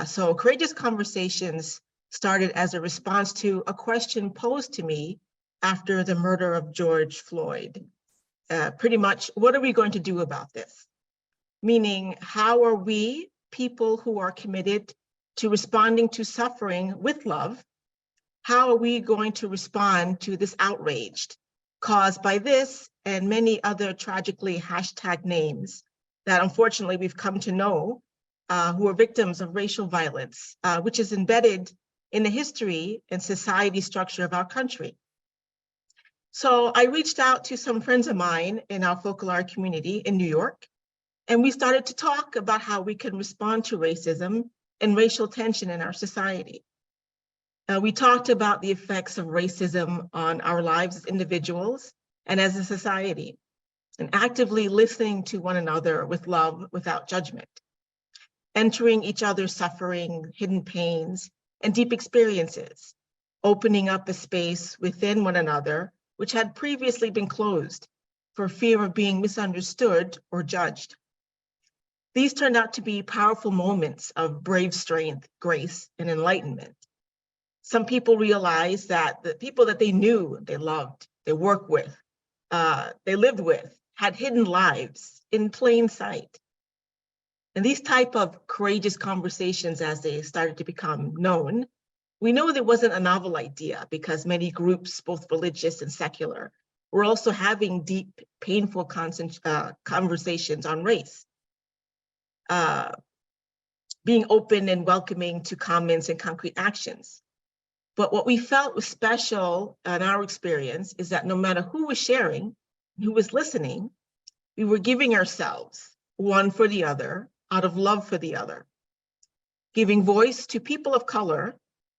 So Courageous Conversations started as a response to a question posed to me after the murder of George Floyd. Pretty much, what are we going to do about this? Meaning, how are we, people who are committed to responding to suffering with love, how are we going to respond to this outrage caused by this and many other tragically hashtag names that unfortunately we've come to know who are victims of racial violence, which is embedded in the history and society structure of our country. So I reached out to some friends of mine in our Focolare community in New York, and we started to talk about how we can respond to racism and racial tension in our society. We talked about the effects of racism on our lives as individuals and as a society, and actively listening to one another with love without judgment, entering each other's suffering, hidden pains, and deep experiences, opening up a space within one another which had previously been closed for fear of being misunderstood or judged. These turned out to be powerful moments of brave strength, grace, and enlightenment. Some people realized that the people that they knew, they loved, they worked with, they lived with, had hidden lives in plain sight. And these type of courageous conversations, as they started to become known, we know there wasn't a novel idea because many groups, both religious and secular, were also having deep, painful conversations on race. Being open and welcoming to comments and concrete actions. But what we felt was special in our experience is that no matter who was sharing, who was listening, we were giving ourselves one for the other, out of love for the other, giving voice to people of color,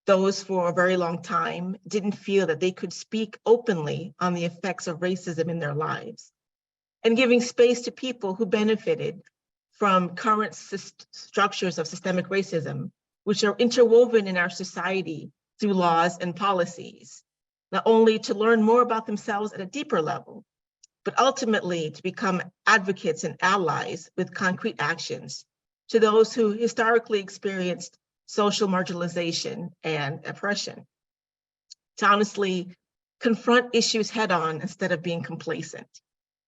those for a very long time didn't feel that they could speak openly on the effects of racism in their lives, and giving space to people who benefited from current structures of systemic racism, which are interwoven in our society through laws and policies, not only to learn more about themselves at a deeper level, but ultimately to become advocates and allies with concrete actions to those who historically experienced social marginalization and oppression. To honestly confront issues head on instead of being complacent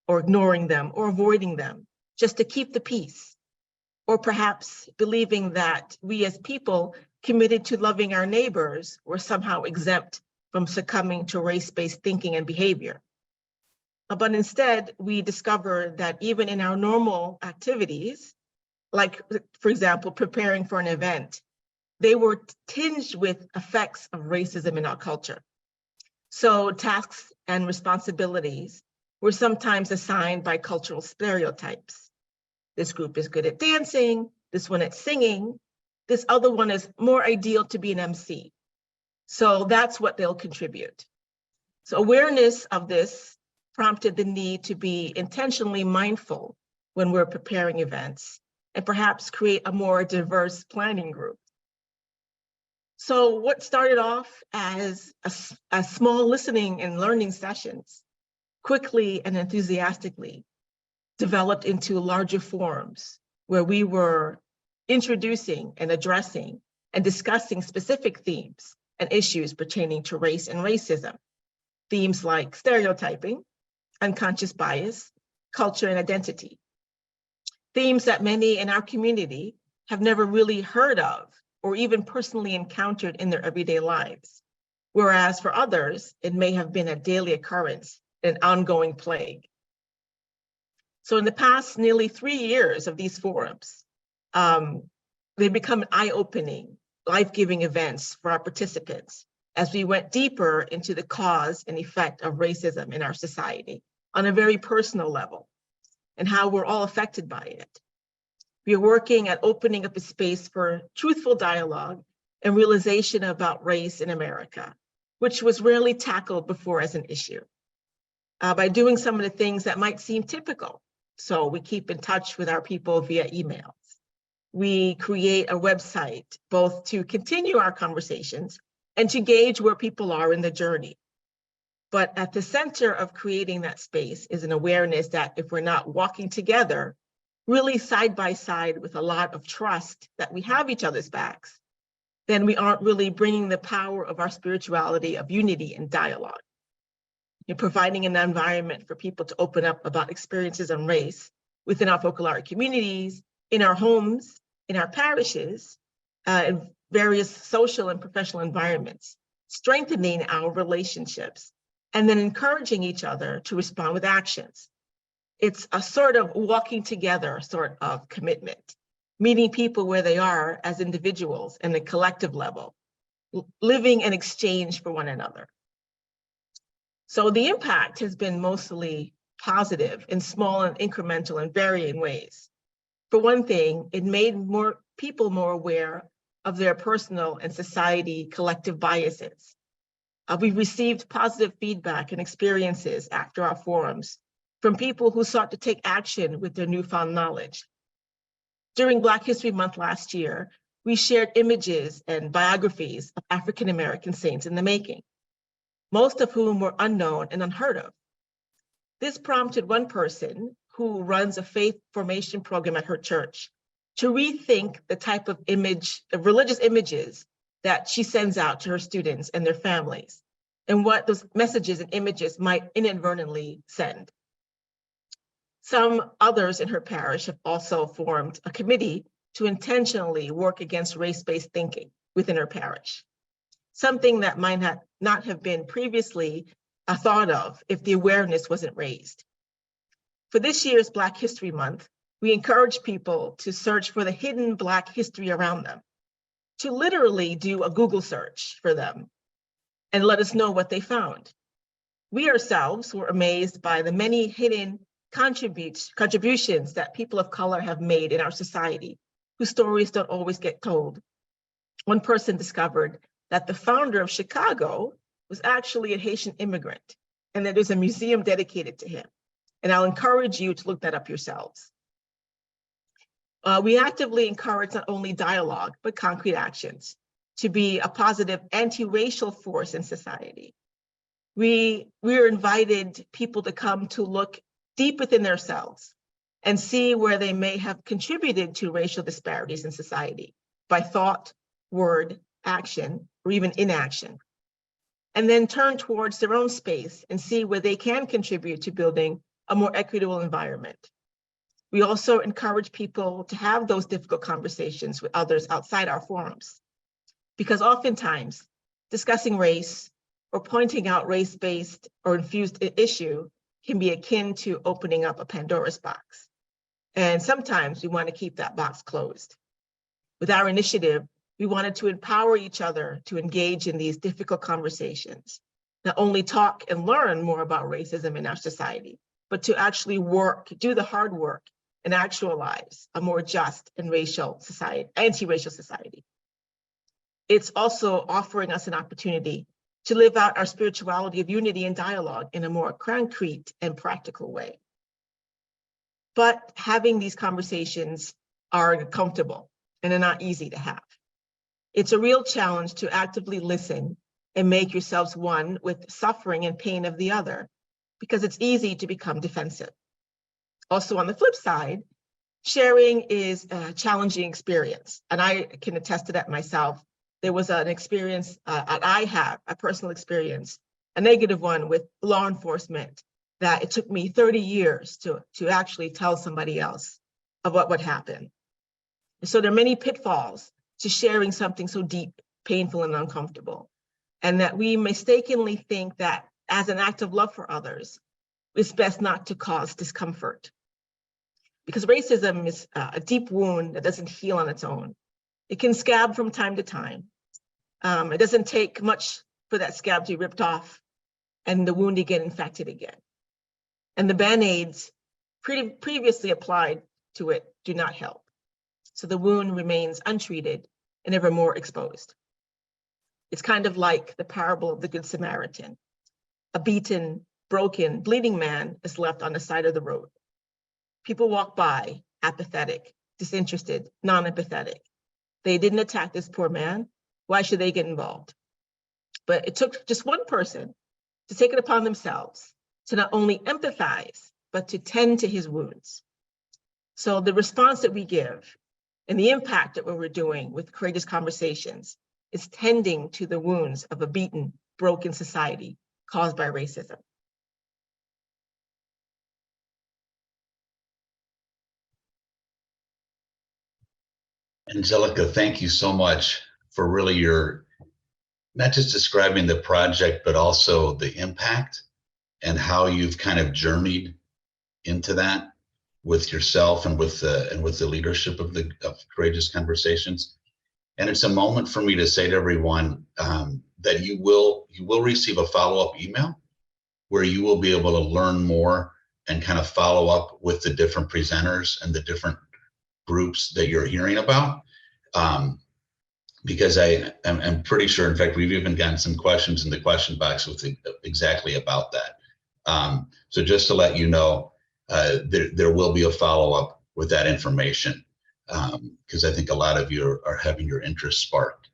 or ignoring them or avoiding them, just to keep the peace, or perhaps believing that we as people committed to loving our neighbors were somehow exempt from succumbing to race-based thinking and behavior. But instead, we discovered that even in our normal activities, like, for example, preparing for an event, they were tinged with effects of racism in our culture. So tasks and responsibilities were sometimes assigned by cultural stereotypes. This group is good at dancing, this one at singing, this other one is more ideal to be an MC. So that's what they'll contribute. So awareness of this prompted the need to be intentionally mindful when we're preparing events and perhaps create a more diverse planning group. So what started off as a small listening and learning sessions quickly and enthusiastically developed into larger forums where we were introducing and addressing and discussing specific themes and issues pertaining to race and racism. Themes like stereotyping, unconscious bias, culture and identity. Themes that many in our community have never really heard of or even personally encountered in their everyday lives. Whereas for others, it may have been a daily occurrence, an ongoing plague. So in the past nearly 3 years of these forums, they become eye-opening, life-giving events for our participants as we went deeper into the cause and effect of racism in our society on a very personal level and how we're all affected by it. We are working at opening up a space for truthful dialogue and realization about race in America, which was rarely tackled before as an issue, by doing some of the things that might seem typical. So we keep in touch with our people via emails. We create a website, both to continue our conversations and to gauge where people are in the journey. But at the center of creating that space is an awareness that if we're not walking together, really side by side with a lot of trust that we have each other's backs, then we aren't really bringing the power of our spirituality of unity and dialogue. You're providing an environment for people to open up about experiences on race within our Focolare communities, in our homes, in our parishes, in various social and professional environments, strengthening our relationships, and then encouraging each other to respond with actions. It's a sort of walking together sort of commitment, meeting people where they are as individuals and a collective level, living in exchange for one another. So the impact has been mostly positive in small and incremental and varying ways. For one thing, it made more people more aware of their personal and society collective biases. We've received positive feedback and experiences after our forums from people who sought to take action with their newfound knowledge. During Black History Month last year, we shared images and biographies of African American saints in the making, most of whom were unknown and unheard of. This prompted one person who runs a faith formation program at her church to rethink the type of religious images that she sends out to her students and their families, and what those messages and images might inadvertently send. Some others in her parish have also formed a committee to intentionally work against race-based thinking within her parish, something that might not have been previously thought of if the awareness wasn't raised. For this year's Black History Month, we encourage people to search for the hidden Black history around them, to literally do a Google search for them and let us know what they found. We ourselves were amazed by the many hidden contributions that people of color have made in our society, whose stories don't always get told. One person discovered that the founder of Chicago was actually a Haitian immigrant, and that there's a museum dedicated to him. And I'll encourage you to look that up yourselves. We actively encourage not only dialogue, but concrete actions to be a positive anti-racial force in society. We're invited people to come to look deep within themselves and see where they may have contributed to racial disparities in society by thought, word, action, or even inaction. And then turn towards their own space and see where they can contribute to building a more equitable environment. We also encourage people to have those difficult conversations with others outside our forums, because oftentimes discussing race or pointing out race-based or infused issue can be akin to opening up a Pandora's box. And sometimes we want to keep that box closed. With our initiative, we wanted to empower each other to engage in these difficult conversations, not only talk and learn more about racism in our society, but to actually work, do the hard work, and actualize a more just and anti-racial society. It's also offering us an opportunity to live out our spirituality of unity and dialogue in a more concrete and practical way. But having these conversations are uncomfortable and they're not easy to have. It's a real challenge to actively listen and make yourselves one with suffering and pain of the other, because it's easy to become defensive. Also, on the flip side, sharing is a challenging experience, and I can attest to that myself. There was an experience, I have a personal experience, a negative one with law enforcement, that it took me 30 years to actually tell somebody else of what happened. And so there are many pitfalls to sharing something so deep, painful, and uncomfortable, and that we mistakenly think that as an act of love for others, it's best not to cause discomfort. Because racism is a deep wound that doesn't heal on its own. It can scab from time to time. It doesn't take much for that scab to be ripped off and the wound to get infected again. And the Band-Aids previously applied to it do not help. So the wound remains untreated and ever more exposed. It's kind of like the parable of the Good Samaritan. A beaten, broken, bleeding man is left on the side of the road. People walk by, apathetic, disinterested, non-empathetic. They didn't attack this poor man. Why should they get involved? But it took just one person to take it upon themselves to not only empathize, but to tend to his wounds. So the response that we give and the impact that what we're doing with Courageous Conversations is tending to the wounds of a beaten, broken society caused by racism. Angelica, thank you so much for really your, not just describing the project, but also the impact and how you've kind of journeyed into that with yourself and with the leadership of Courageous Conversations. And it's a moment for me to say to everyone that you will receive a follow-up email where you will be able to learn more and kind of follow up with the different presenters and the different groups that you're hearing about. Because I'm pretty sure, in fact, we've even gotten some questions in the question box with exactly about that. So just to let you know, there will be a follow-up with that information, because I think a lot of you are having your interest sparked.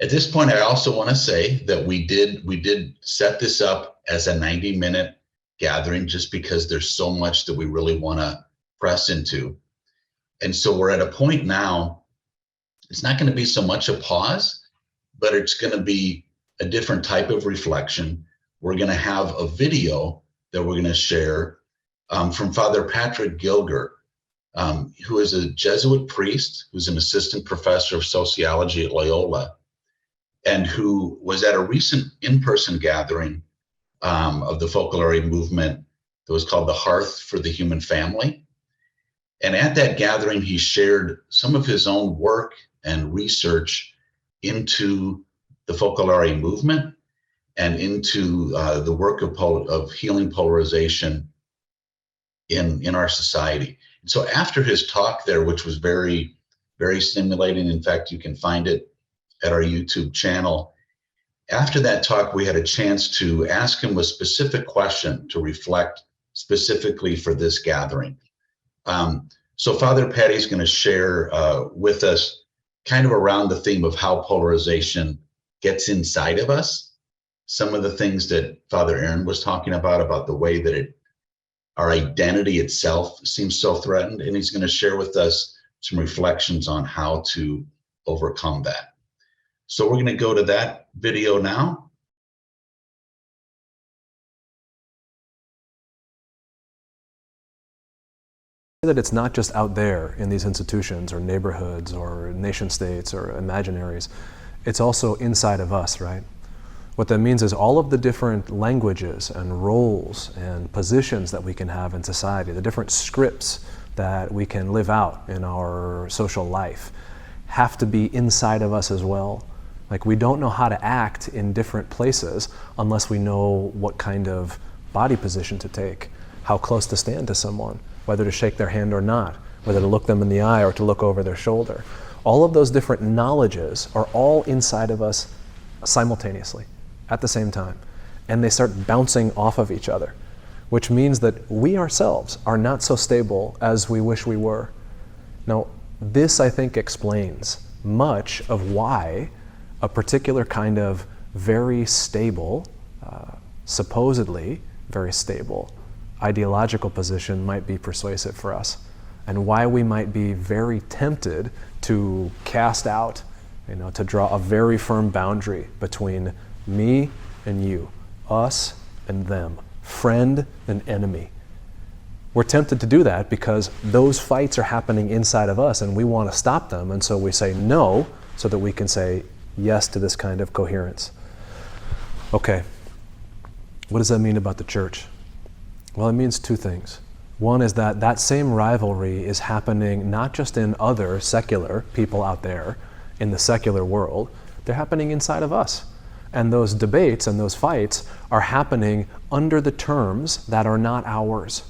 At this point, I also want to say that we did set this up as a 90-minute gathering just because there's so much that we really want to press into. And so we're at a point now, it's not going to be so much a pause, but it's going to be a different type of reflection. We're going to have a video that we're going to share from Father Patrick Gilger, who is a Jesuit priest, who's an assistant professor of sociology at Loyola, and who was at a recent in-person gathering of the Focolare movement that was called the Hearth for the Human Family. And at that gathering, he shared some of his own work and research into the Focolare movement and into the work of healing polarization in our society. And so after his talk there, which was very, very stimulating, in fact, you can find it at our YouTube channel. After that talk, we had a chance to ask him a specific question to reflect specifically for this gathering. So Father Patty's going to share with us kind of around the theme of how polarization gets inside of us. Some of the things that Father Aaron was talking about the way that our identity itself seems so threatened. And he's going to share with us some reflections on how to overcome that. So we're going to go to that video now. That it's not just out there in these institutions or neighborhoods or nation states or imaginaries, it's also inside of us, right? What that means is all of the different languages and roles and positions that we can have in society, the different scripts that we can live out in our social life, have to be inside of us as well. Like, we don't know how to act in different places unless we know what kind of body position to take, how close to stand to someone, whether to shake their hand or not, whether to look them in the eye or to look over their shoulder. All of those different knowledges are all inside of us simultaneously, at the same time. And they start bouncing off of each other, which means that we ourselves are not so stable as we wish we were. Now, this, I think, explains much of why a particular kind of very stable, supposedly very stable, ideological position might be persuasive for us, and why we might be very tempted to cast out, to draw a very firm boundary between me and you, us and them, friend and enemy. We're tempted to do that because those fights are happening inside of us and we want to stop them, and so we say no so that we can say yes to this kind of coherence. Okay, what does that mean about the church? Well, it means two things. One is that that same rivalry is happening not just in other secular people out there in the secular world, they're happening inside of us. And those debates and those fights are happening under the terms that are not ours.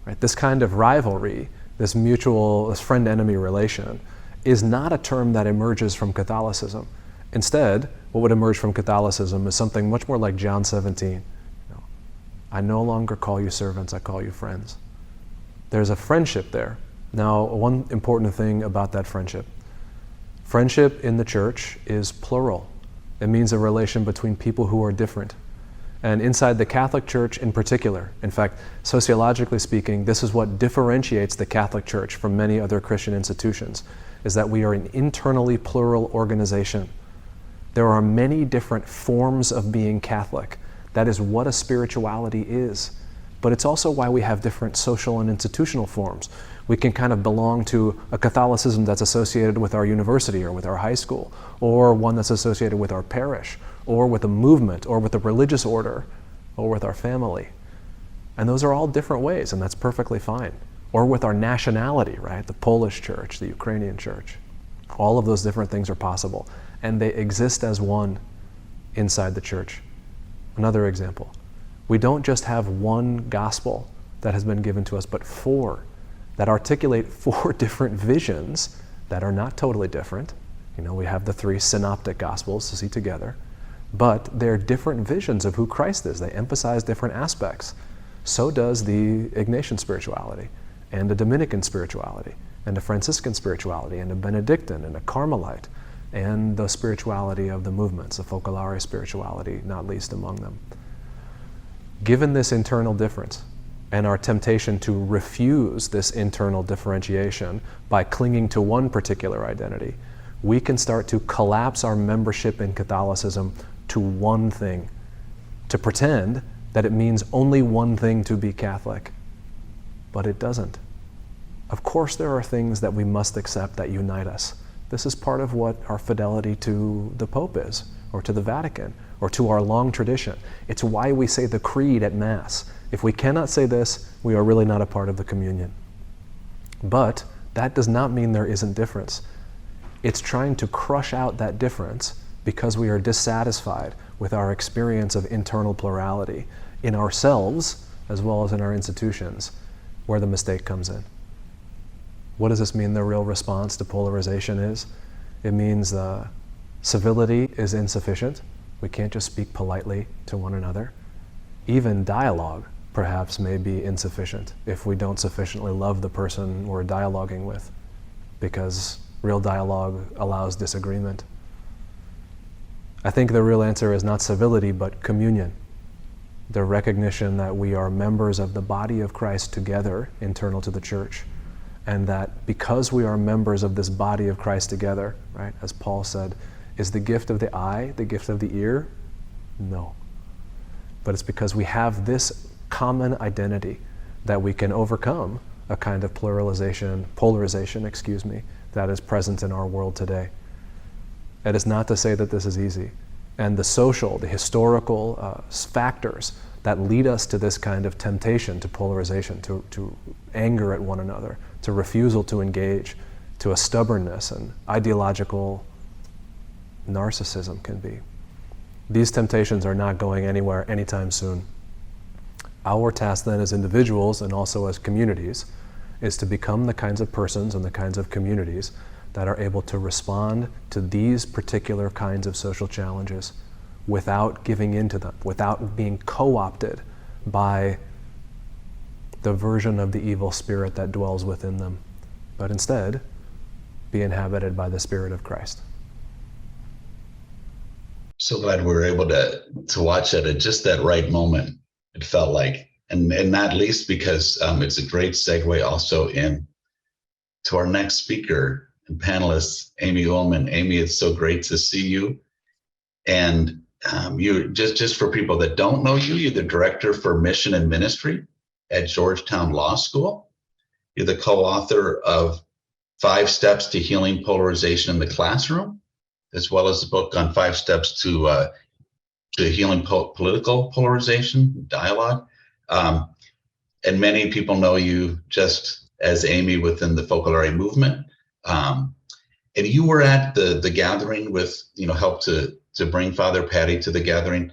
Right? This kind of rivalry, this friend-enemy relation, is not a term that emerges from Catholicism. Instead, what would emerge from Catholicism is something much more like John 17. I no longer call you servants, I call you friends. There's a friendship there. Now, one important thing about that friendship. Friendship in the church is plural. It means a relation between people who are different. And inside the Catholic Church in particular, in fact, sociologically speaking, this is what differentiates the Catholic Church from many other Christian institutions, is that we are an internally plural organization. There are many different forms of being Catholic. That is what a spirituality is. But it's also why we have different social and institutional forms. We can kind of belong to a Catholicism that's associated with our university or with our high school, or one that's associated with our parish, or with a movement, or with a religious order, or with our family. And those are all different ways, and that's perfectly fine. Or with our nationality, right? The Polish church, the Ukrainian church. All of those different things are possible, and they exist as one inside the church. Another example, we don't just have one gospel that has been given to us, but four that articulate four different visions that are not totally different. You know, we have the three synoptic gospels to see together, but they're different visions of who Christ is. They emphasize different aspects. So does the Ignatian spirituality, and the Dominican spirituality, and the Franciscan spirituality, and the Benedictine, and the Carmelite, and the spirituality of the movements, the Focolare spirituality, not least among them. Given this internal difference, and our temptation to refuse this internal differentiation by clinging to one particular identity, we can start to collapse our membership in Catholicism to one thing, to pretend that it means only one thing to be Catholic. But it doesn't. Of course, there are things that we must accept that unite us. This is part of what our fidelity to the Pope is, or to the Vatican, or to our long tradition. It's why we say the creed at Mass. If we cannot say this, we are really not a part of the communion. But that does not mean there isn't difference. It's trying to crush out that difference because we are dissatisfied with our experience of internal plurality in ourselves as well as in our institutions, where the mistake comes in. What does this mean the real response to polarization is? It means civility is insufficient. We can't just speak politely to one another. Even dialogue, perhaps, may be insufficient if we don't sufficiently love the person we're dialoguing with, because real dialogue allows disagreement. I think the real answer is not civility, but communion. The recognition that we are members of the body of Christ together, internal to the church, and that because we are members of this body of Christ together, right, as Paul said, is the gift of the eye the gift of the ear? No. But it's because we have this common identity that we can overcome a kind of polarization, that is present in our world today. It is not to say that this is easy. And the social, the historical factors that lead us to this kind of temptation to polarization, to anger at one another, to refusal to engage, to a stubbornness and ideological narcissism can be. These temptations are not going anywhere anytime soon. Our task then as individuals and also as communities is to become the kinds of persons and the kinds of communities that are able to respond to these particular kinds of social challenges without giving in to them, without being co-opted by the version of the evil spirit that dwells within them, but instead be inhabited by the Spirit of Christ. So glad we were able to watch it at just that right moment, it felt like. And not least because it's a great segue also in to our next speaker and panelist, Amy Uelmen. Amy, it's so great to see you. And you just for people that don't know you, you're the director for mission and ministry at Georgetown Law School. You're the co-author of 5 Steps to Healing Polarization in the Classroom, as well as the book on 5 Steps to Healing Political Polarization, Dialogue. And many people know you just as Amy within the Focolare movement. And you were at the gathering with, help to bring Father Patty to the gathering.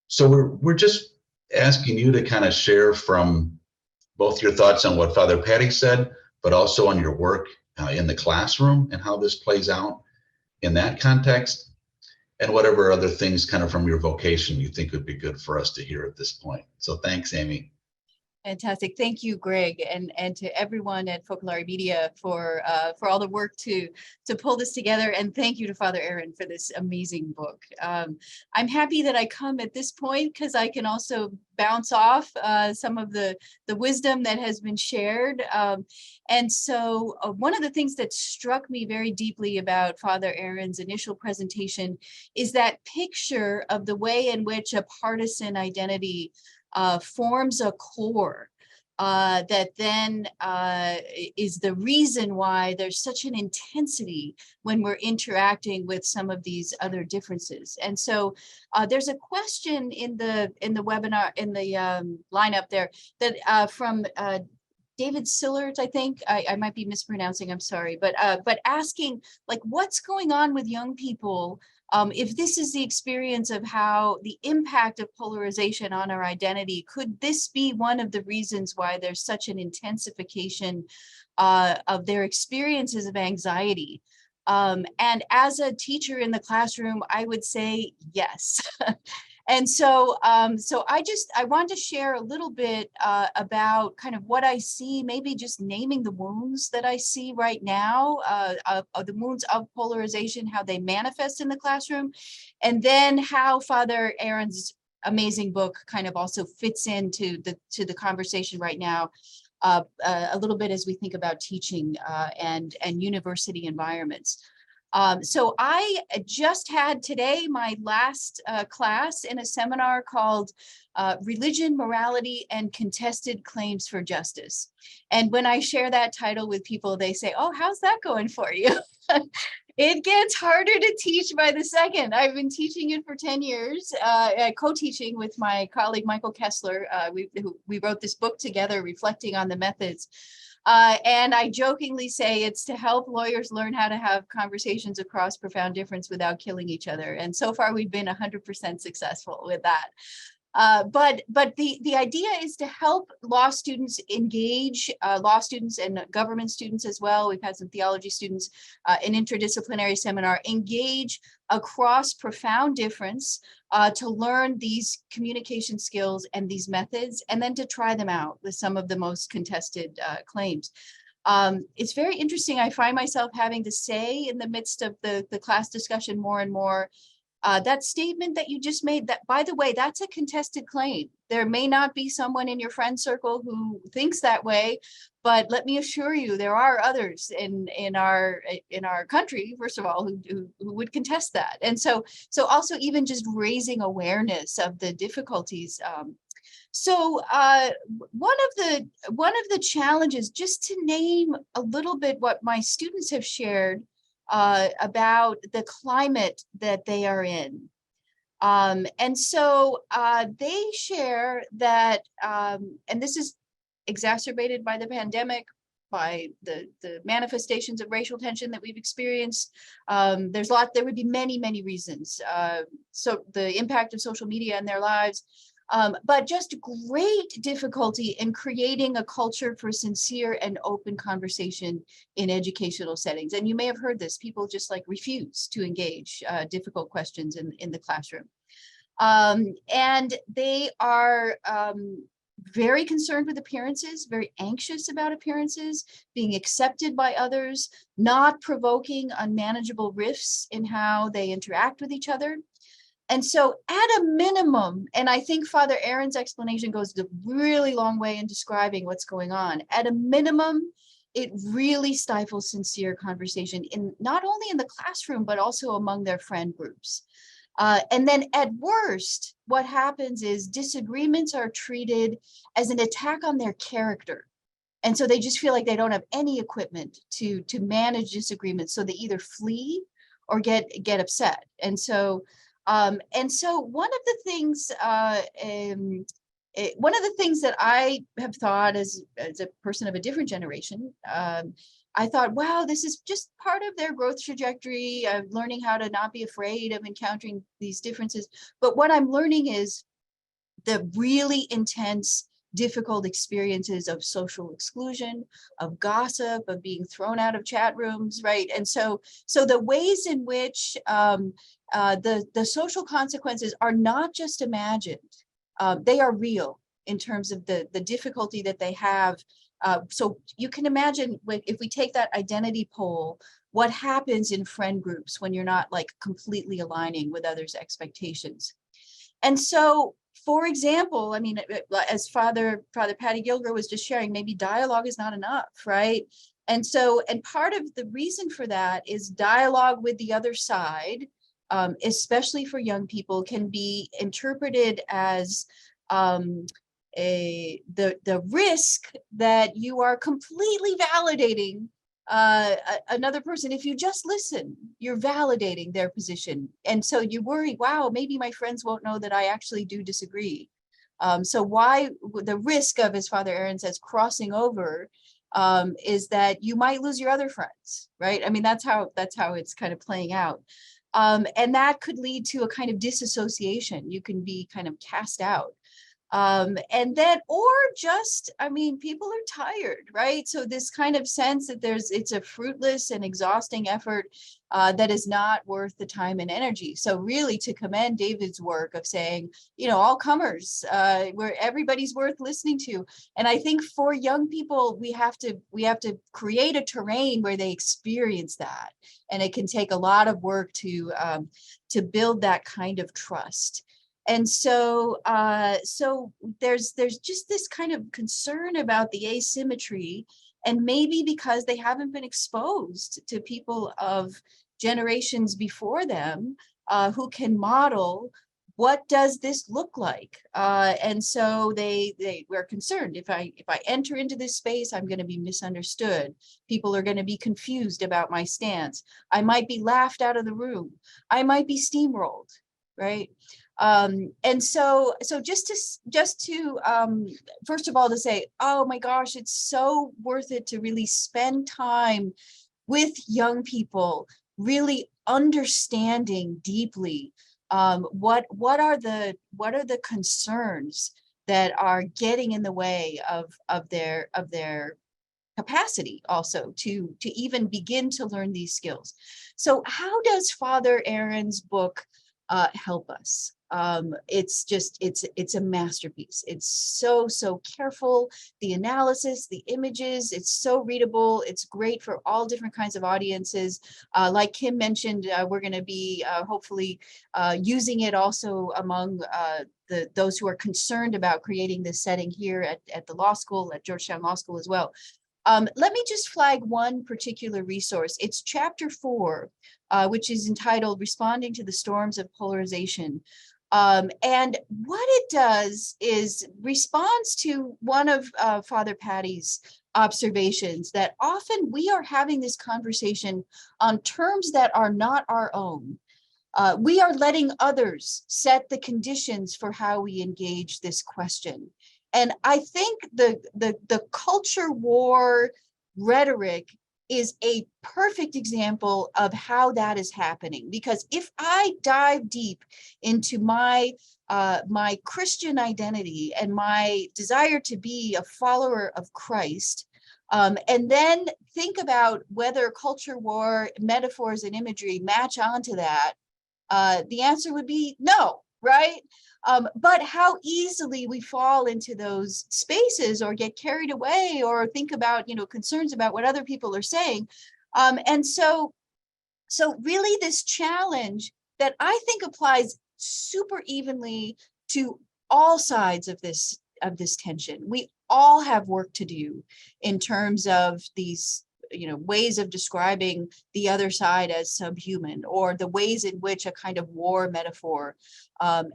So we're just asking you to kind of share from both your thoughts on what Father Patty said, but also on your work in the classroom and how this plays out in that context, and whatever other things kind of from your vocation you think would be good for us to hear at this point. So thanks, Amy. Fantastic. Thank you, Greg, and to everyone at Focolare Media for all the work to pull this together. And thank you to Father Aaron for this amazing book. I'm happy that I come at this point because I can also bounce off some of the wisdom that has been shared. And so one of the things that struck me very deeply about Father Aaron's initial presentation is that picture of the way in which a partisan identity forms a core that then is the reason why there's such an intensity when we're interacting with some of these other differences. And so there's a question in the webinar, in the lineup there, that from David Sillard, I think, I might be mispronouncing, I'm sorry, but asking, like, what's going on with young people if this is the experience of how the impact of polarization on our identity, could this be one of the reasons why there's such an intensification of their experiences of anxiety? And as a teacher in the classroom, I would say yes. And so, I want to share a little bit about kind of what I see, maybe just naming the wounds that I see right now, of the wounds of polarization, how they manifest in the classroom, and then how Father Aaron's amazing book kind of also fits into the conversation right now, a little bit as we think about teaching and university environments. So I just had today my last class in a seminar called Religion, Morality, and Contested Claims for Justice. And when I share that title with people, they say, "Oh, how's that going for you?" It gets harder to teach by the second. I've been teaching it for 10 years, co-teaching with my colleague, Michael Kessler. We wrote this book together, reflecting on the methods. And I jokingly say it's to help lawyers learn how to have conversations across profound difference without killing each other. And so far, we've been 100% successful with that. But the idea is to help law students engage, law students and government students as well. We've had some theology students, an interdisciplinary seminar, engage across profound difference to learn these communication skills and these methods, and then to try them out with some of the most contested claims. It's very interesting. I find myself having to say in the midst of the class discussion more and more, that statement that you just made, that, by the way, that's a contested claim. There may not be someone in your friend circle who thinks that way, but let me assure you, there are others in our country, first of all, who would contest that. And so also even just raising awareness of the difficulties. So one of the challenges, just to name a little bit what my students have shared about the climate that they are in. And so they share that, and this is exacerbated by the pandemic, by the manifestations of racial tension that we've experienced. There would be many reasons. So the impact of social media in their lives, but just great difficulty in creating a culture for sincere and open conversation in educational settings. And you may have heard this, people just like refuse to engage difficult questions in the classroom. And they are very concerned with appearances, very anxious about appearances, being accepted by others, not provoking unmanageable rifts in how they interact with each other. And so at a minimum, and I think Father Aaron's explanation goes a really long way in describing what's going on. At a minimum, it really stifles sincere conversation, in not only in the classroom, but also among their friend groups. And then at worst, what happens is disagreements are treated as an attack on their character. And so they just feel like they don't have any equipment to manage disagreements. So they either flee or get upset. And so one of the things that I have thought as a person of a different generation, I thought, wow, this is just part of their growth trajectory of learning how to not be afraid of encountering these differences. But what I'm learning is the really intense, difficult experiences of social exclusion, of gossip, of being thrown out of chat rooms, right? And so the ways in which the social consequences are not just imagined, they are real. in terms of the difficulty that they have. So you can imagine if we take that identity poll, what happens in friend groups when you're not like completely aligning with others' expectations. And so, for example, I mean, as Father Patty Gilger was just sharing, maybe dialogue is not enough, right? And so, and part of the reason for that is dialogue with the other side, especially for young people, can be interpreted as the risk that you are completely validating another person. If you just listen, you're validating their position. And so you worry, wow, maybe my friends won't know that I actually do disagree. So why the risk of, as Father Aaron says, crossing over is that you might lose your other friends, right? I mean, that's how it's kind of playing out. And that could lead to a kind of disassociation. You can be kind of cast out. And then, or just, I mean, people are tired, right? So this kind of sense that it's a fruitless and exhausting effort that is not worth the time and energy. So really to commend David's work of saying, you know, all comers, where everybody's worth listening to. And I think for young people, we have to create a terrain where they experience that. And it can take a lot of work to build that kind of trust. And so, so there's just this kind of concern about the asymmetry, and maybe because they haven't been exposed to people of generations before them who can model what does this look like, and so they were concerned. If I enter into this space, I'm going to be misunderstood. People are going to be confused about my stance. I might be laughed out of the room. I might be steamrolled, right? And so just to first of all, to say, oh my gosh, it's so worth it to really spend time with young people, really understanding deeply what are the concerns that are getting in the way of their capacity also to even begin to learn these skills. So how does Father Aaron's book help us? It's a masterpiece. It's so careful. The analysis, the images, it's so readable. It's great for all different kinds of audiences. Like Kim mentioned, we're going to be hopefully using it also among those who are concerned about creating this setting here at the law school, at Georgetown Law School as well. Let me just flag one particular resource. It's chapter 4, which is entitled Responding to the Storms of Polarization. And what it does is responds to one of Father Patty's observations that often we are having this conversation on terms that are not our own. We are letting others set the conditions for how we engage this question. And I think the culture war rhetoric is a perfect example of how that is happening. Because if I dive deep into my Christian identity and my desire to be a follower of Christ, and then think about whether culture war metaphors and imagery match onto that, the answer would be no, right? But how easily we fall into those spaces or get carried away or think about, concerns about what other people are saying. And so really this challenge that I think applies super evenly to all sides of this tension. We all have work to do in terms of these ways of describing the other side as subhuman, or the ways in which a kind of war metaphor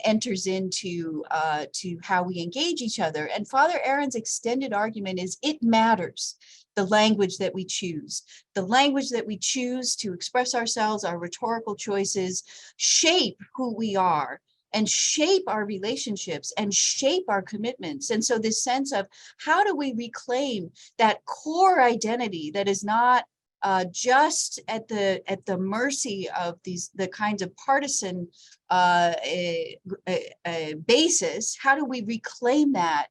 enters into to how we engage each other. And Father Aaron's extended argument is it matters the language that we choose. The language that we choose to express ourselves, our rhetorical choices, shape who we are and shape our relationships and shape our commitments. And so this sense of how do we reclaim that core identity that is not just at the mercy of the kinds of partisan basis. How do we reclaim that?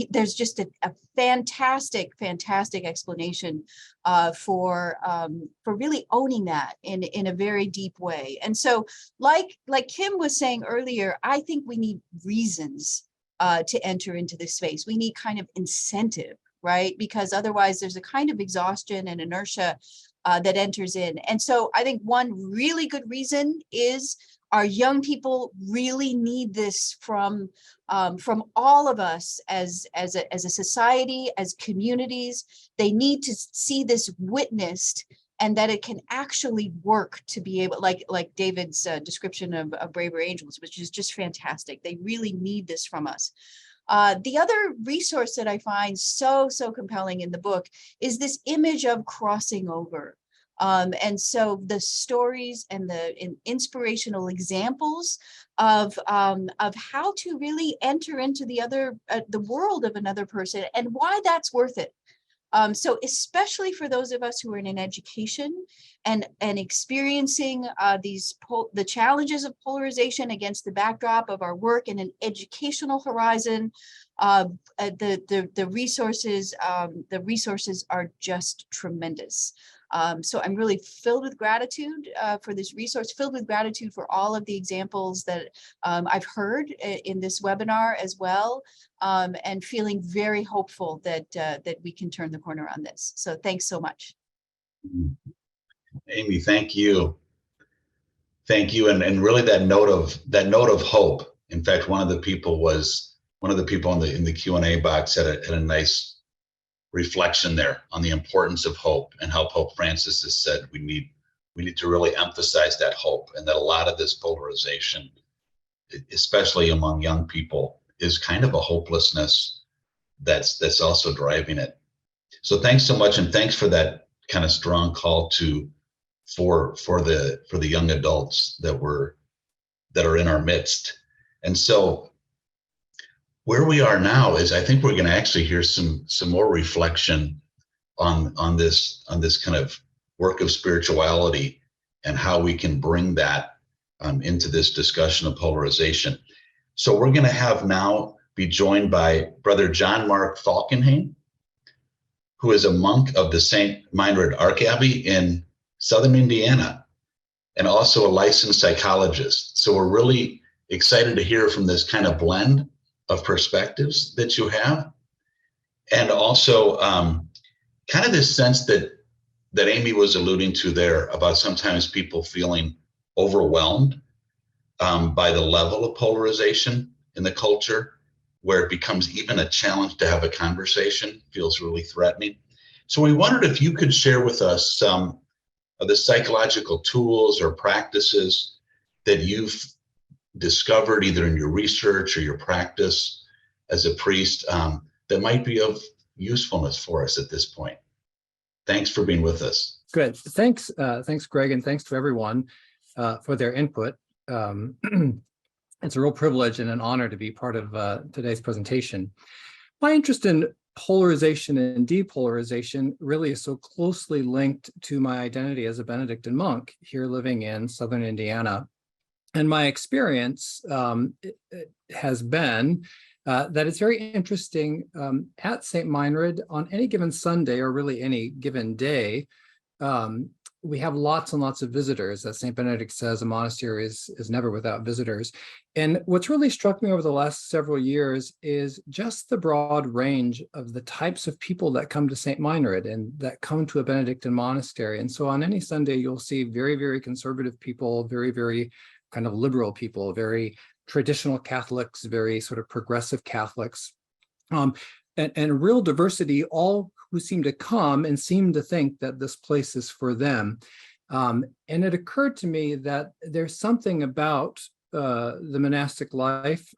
There's just a fantastic explanation for really owning that in a very deep way. And so like Kim was saying earlier, I think we need reasons to enter into this space. We need kind of incentive, right? Because otherwise there's a kind of exhaustion and inertia that enters in. And so I think one really good reason is our young people really need this from all of us as a society, as communities. They need to see this witnessed, and that it can actually work to be able, like David's description of Braver Angels, which is just fantastic. They really need this from us. The other resource that I find so compelling in the book is this image of crossing over. And so the stories and the inspirational examples of how to really enter into the world of another person and why that's worth it. So especially for those of us who are in education and experiencing the challenges of polarization against the backdrop of our work in an educational horizon, the resources are just tremendous. So I'm really filled with gratitude for this resource, filled with gratitude for all of the examples that I've heard in this webinar as well, and feeling very hopeful that we can turn the corner on this. So thanks so much. Amy, thank you. Thank you. And really that note of hope. In fact, one of the people in the Q&A box had a nice reflection there on the importance of hope, and how Pope Francis has said we need to really emphasize that hope, and that a lot of this polarization, especially among young people, is kind of a hopelessness that's also driving it. So thanks so much, and thanks for that kind of strong call for the young adults that are in our midst. And so where we are now is, I think we're going to actually hear some more reflection on this kind of work of spirituality, and how we can bring that into this discussion of polarization. So we're going to have now be joined by Brother John Mark Falkenhain, who is a monk of the Saint Meinrad Archabbey in Southern Indiana, and also a licensed psychologist. So we're really excited to hear from this kind of blend of perspectives that you have, and also kind of this sense that Amy was alluding to there, about sometimes people feeling overwhelmed by the level of polarization in the culture, where it becomes even a challenge to have a conversation, feels really threatening. So we wondered if you could share with us some of the psychological tools or practices that you've discovered either in your research or your practice as a priest that might be of usefulness for us at this point. Thanks for being with us. Good. Thanks, Greg, and thanks to everyone for their input. It's a real privilege and an honor to be part of today's presentation. My interest in polarization and depolarization really is so closely linked to my identity as a Benedictine monk here living in Southern Indiana. And my experience has been that it's very interesting at Saint Meinrad on any given Sunday, or really any given day, we have lots and lots of visitors. As St. Benedict says, a monastery is never without visitors. And what's really struck me over the last several years is just the broad range of the types of people that come to St. Meinrad and that come to a Benedictine monastery. And so on any Sunday, you'll see very, very conservative people, very, very kind of liberal people, very traditional Catholics, very sort of progressive Catholics, and real diversity, all who seem to come and seem to think that this place is for them. And it occurred to me that there's something about the monastic life,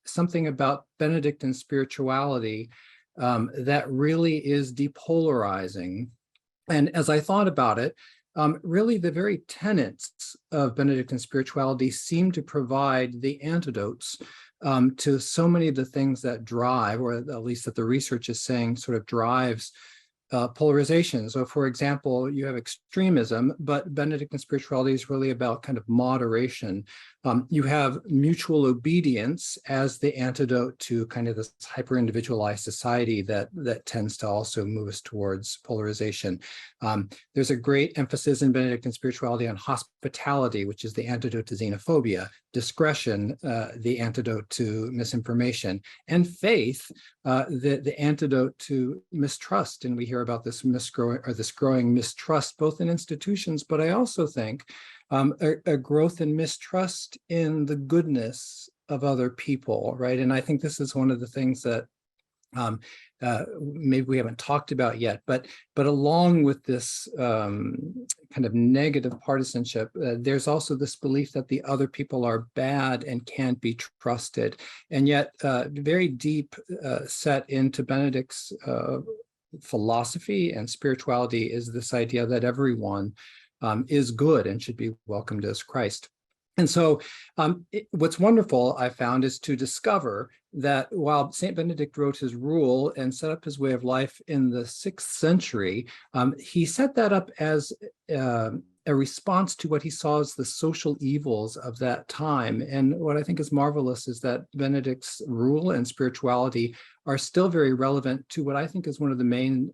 something about Benedictine spirituality that really is depolarizing. And as I thought about it, really the very tenets of Benedictine spirituality seem to provide the antidotes to so many of the things that drive, or at least that the research is saying sort of drives polarization. So for example, you have extremism, but Benedictine spirituality is really about kind of moderation. You have mutual obedience as the antidote to kind of this hyper-individualized society that tends to also move us towards polarization. There's a great emphasis in Benedictine spirituality on hospitality, which is the antidote to xenophobia, discretion, the antidote to misinformation, and faith, the antidote to mistrust. And we hear about this growing mistrust both in institutions, but I also think a growth in mistrust in the goodness of other people, right? And I think this is one of the things that maybe we haven't talked about yet, but along with this kind of negative partisanship, there's also this belief that the other people are bad and can't be trusted. And yet very deep set into Benedict's philosophy and spirituality is this idea that everyone is good and should be welcomed as Christ. And so what's wonderful, I found, is to discover that while St. Benedict wrote his rule and set up his way of life in the 6th century, he set that up as a response to what he saw as the social evils of that time. And what I think is marvelous is that Benedict's rule and spirituality are still very relevant to what I think is one of the main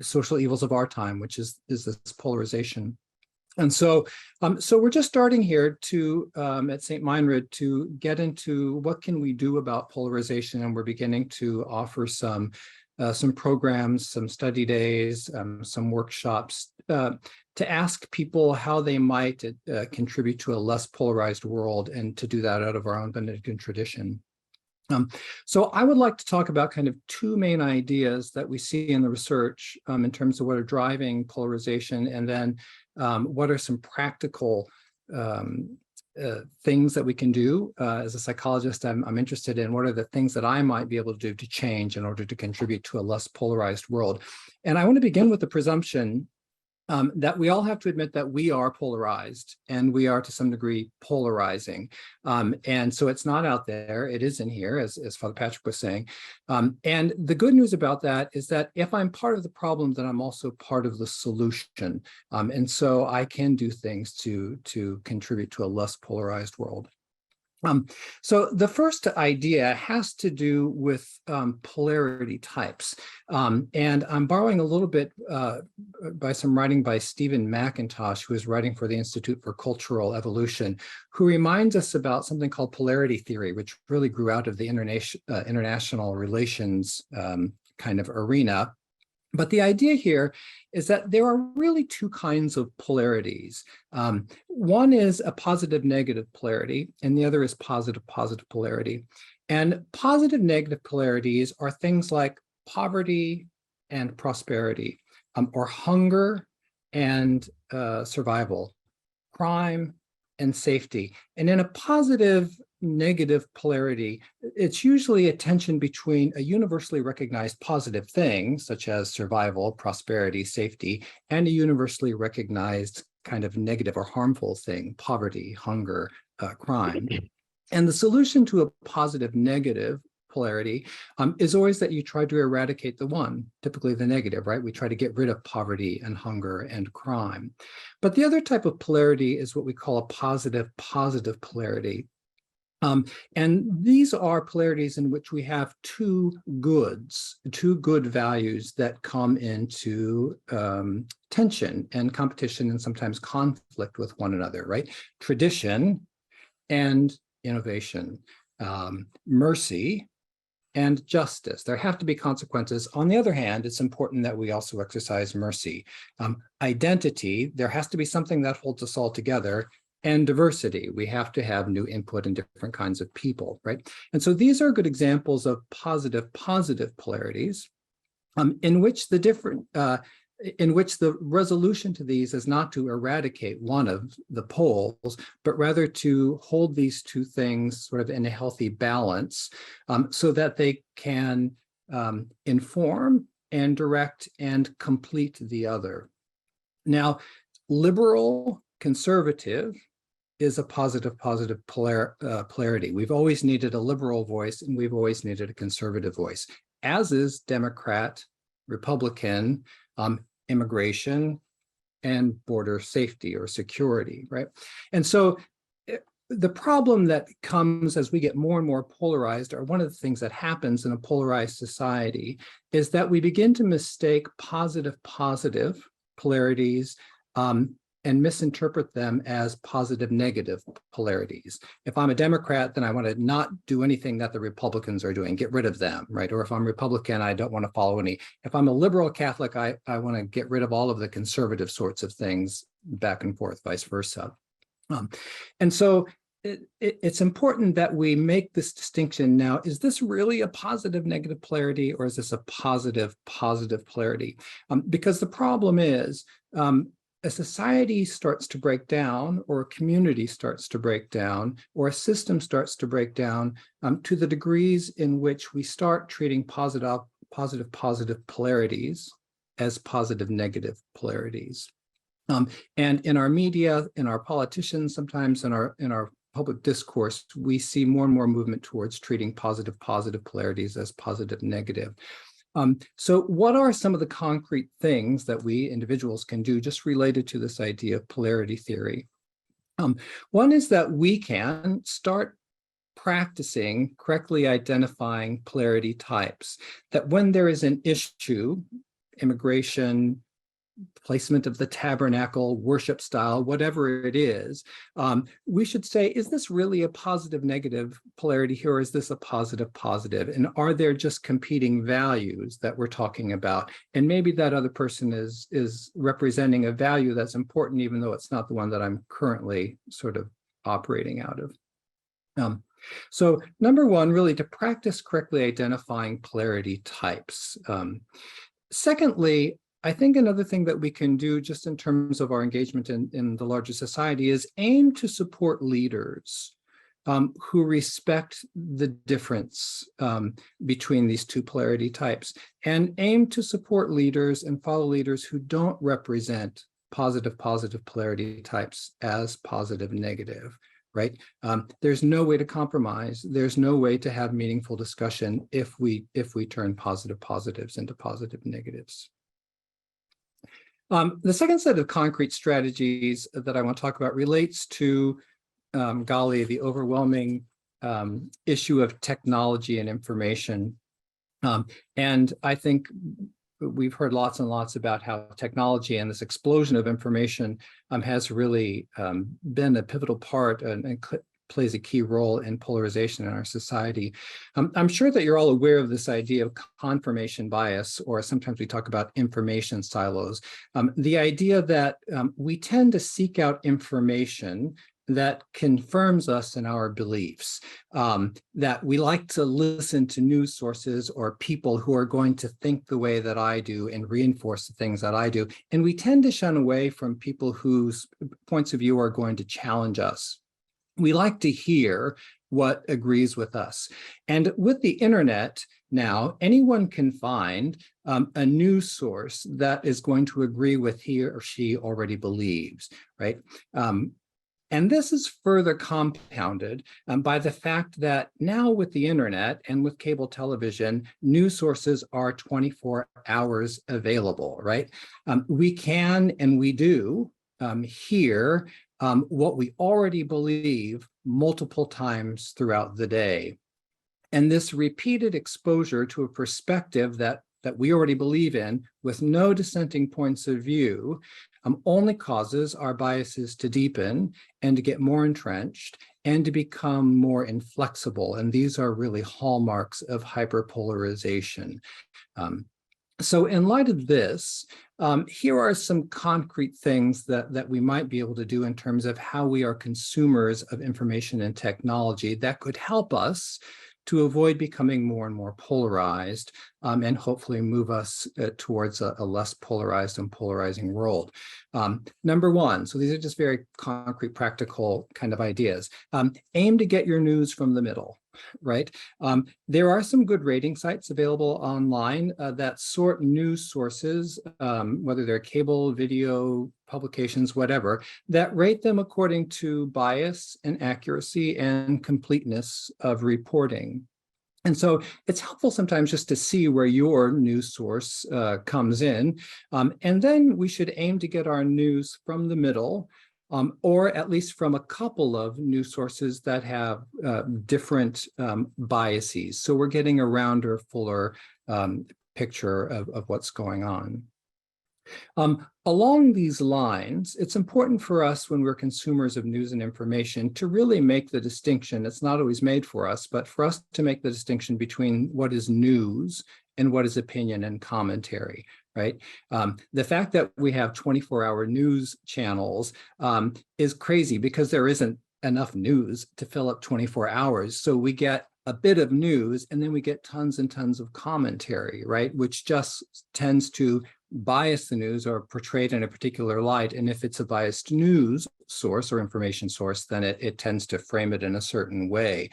social evils of our time, which is this polarization. And so we're just starting here to at Saint Meinrad to get into what can we do about polarization, and we're beginning to offer some programs, some study days, some workshops to ask people how they might contribute to a less polarized world, and to do that out of our own Benedictine tradition. So I would like to talk about kind of two main ideas that we see in the research in terms of what are driving polarization, and then what are some practical things that we can do. As a psychologist, I'm interested in what are the things that I might be able to do to change in order to contribute to a less polarized world. And I want to begin with the presumption that we all have to admit that we are polarized, and we are to some degree polarizing. And so it's not out there, it is in here, as Father Patrick was saying. And the good news about that is that if I'm part of the problem, then I'm also part of the solution. And so I can do things to contribute to a less polarized world. So the first idea has to do with polarity types. And I'm borrowing a little bit by some writing by Stephen McIntosh, who is writing for the Institute for Cultural Evolution, who reminds us about something called polarity theory, which really grew out of the international relations kind of arena. But the idea here is that there are really two kinds of polarities. One is a positive-negative polarity, and the other is positive-positive polarity. And positive-negative polarities are things like poverty and prosperity, or hunger and survival, crime and safety. And in a positive-negative polarity, it's usually a tension between a universally recognized positive thing, such as survival, prosperity, safety, and a universally recognized kind of negative or harmful thing, poverty, hunger, crime. And the solution to a positive-negative polarity is always that you try to eradicate the one, typically the negative, right? We try to get rid of poverty and hunger and crime. But the other type of polarity is what we call a positive-positive polarity. And these are polarities in which we have two good values that come into tension and competition and sometimes conflict with one another, right? Tradition and innovation, mercy and justice. There have to be consequences. On the other hand, it's important that we also exercise mercy. Identity, there has to be something that holds us all together. And diversity, we have to have new input and different kinds of people, right? And so these are good examples of positive polarities, in which the resolution to these is not to eradicate one of the poles, but rather to hold these two things sort of in a healthy balance, so that they can inform and direct and complete the other. Now, liberal, conservative is a positive polarity. We've always needed a liberal voice, and we've always needed a conservative voice, as is Democrat Republican, immigration, and border safety or security, right? And so the problem that comes as we get more and more polarized, or one of the things that happens in a polarized society, is that we begin to mistake positive polarities and misinterpret them as positive negative polarities. If I'm a Democrat, then I want to not do anything that the Republicans are doing, get rid of them, right? Or if I'm Republican, I don't want to follow any. If I'm a liberal Catholic, I want to get rid of all of the conservative sorts of things, back and forth, vice versa. And so it's important that we make this distinction now. Is this really a positive negative polarity, or is this a positive polarity? Because the problem is, a society starts to break down, or a community starts to break down, or a system starts to break down to the degrees in which we start treating positive polarities as positive negative polarities. And in our media, in our politicians, sometimes in our public discourse, we see more and more movement towards treating positive polarities as positive negative. So what are some of the concrete things that we individuals can do just related to this idea of polarity theory? One is that we can start practicing correctly identifying polarity types, that when there is an issue, immigration, placement of the tabernacle, worship style, whatever it is, we should say, is this really a positive negative polarity here, or is this a positive positive? And are there just competing values that we're talking about? And maybe that other person is representing a value that's important, even though it's not the one that I'm currently sort of operating out of. So number one, really to practice correctly identifying polarity types. Secondly, I think another thing that we can do just in terms of our engagement in the larger society is aim to support leaders who respect the difference between these two polarity types, and aim to support leaders and follow leaders who don't represent positive polarity types as positive negative, right? There's no way to compromise. There's no way to have meaningful discussion if we turn positive positives into positive negatives. The second set of concrete strategies that I want to talk about relates to, the overwhelming issue of technology and information. And I think we've heard lots and lots about how technology and this explosion of information has really been a pivotal part and plays a key role in polarization in our society. I'm sure that you're all aware of this idea of confirmation bias, or sometimes we talk about information silos. The idea that we tend to seek out information that confirms us in our beliefs, that we like to listen to news sources or people who are going to think the way that I do and reinforce the things that I do. And we tend to shun away from people whose points of view are going to challenge us. We like to hear what agrees with us. And with the internet now, anyone can find a news source that is going to agree with he or she already believes, right? And this is further compounded by the fact that now with the internet and with cable television, news sources are 24 hours available, right? We can and we do hear what we already believe multiple times throughout the day. And this repeated exposure to a perspective that we already believe in with no dissenting points of view only causes our biases to deepen and to get more entrenched and to become more inflexible. And these are really hallmarks of hyperpolarization. So in light of this, here are some concrete things that we might be able to do in terms of how we are consumers of information and technology that could help us to avoid becoming more and more polarized and hopefully move us towards a less polarized and polarizing world. Number one, so these are just very concrete, practical kind of ideas. Aim to get your news from the middle, right? There are some good rating sites available online that sort news sources, whether they're cable, video, publications, whatever, that rate them according to bias and accuracy and completeness of reporting. And so it's helpful sometimes just to see where your news source comes in. And then we should aim to get our news from the middle, or at least from a couple of news sources that have different biases. So we're getting a rounder, fuller picture of what's going on. Along these lines, it's important for us when we're consumers of news and information to really make the distinction. It's not always made for us, but for us to make the distinction between what is news and what is opinion and commentary, right? The fact that we have 24-hour news channels is crazy because there isn't enough news to fill up 24 hours. So we get a bit of news and then we get tons and tons of commentary, right? Which just tends to bias the news or portray it in a particular light. And if it's a biased news source or information source, then it tends to frame it in a certain way.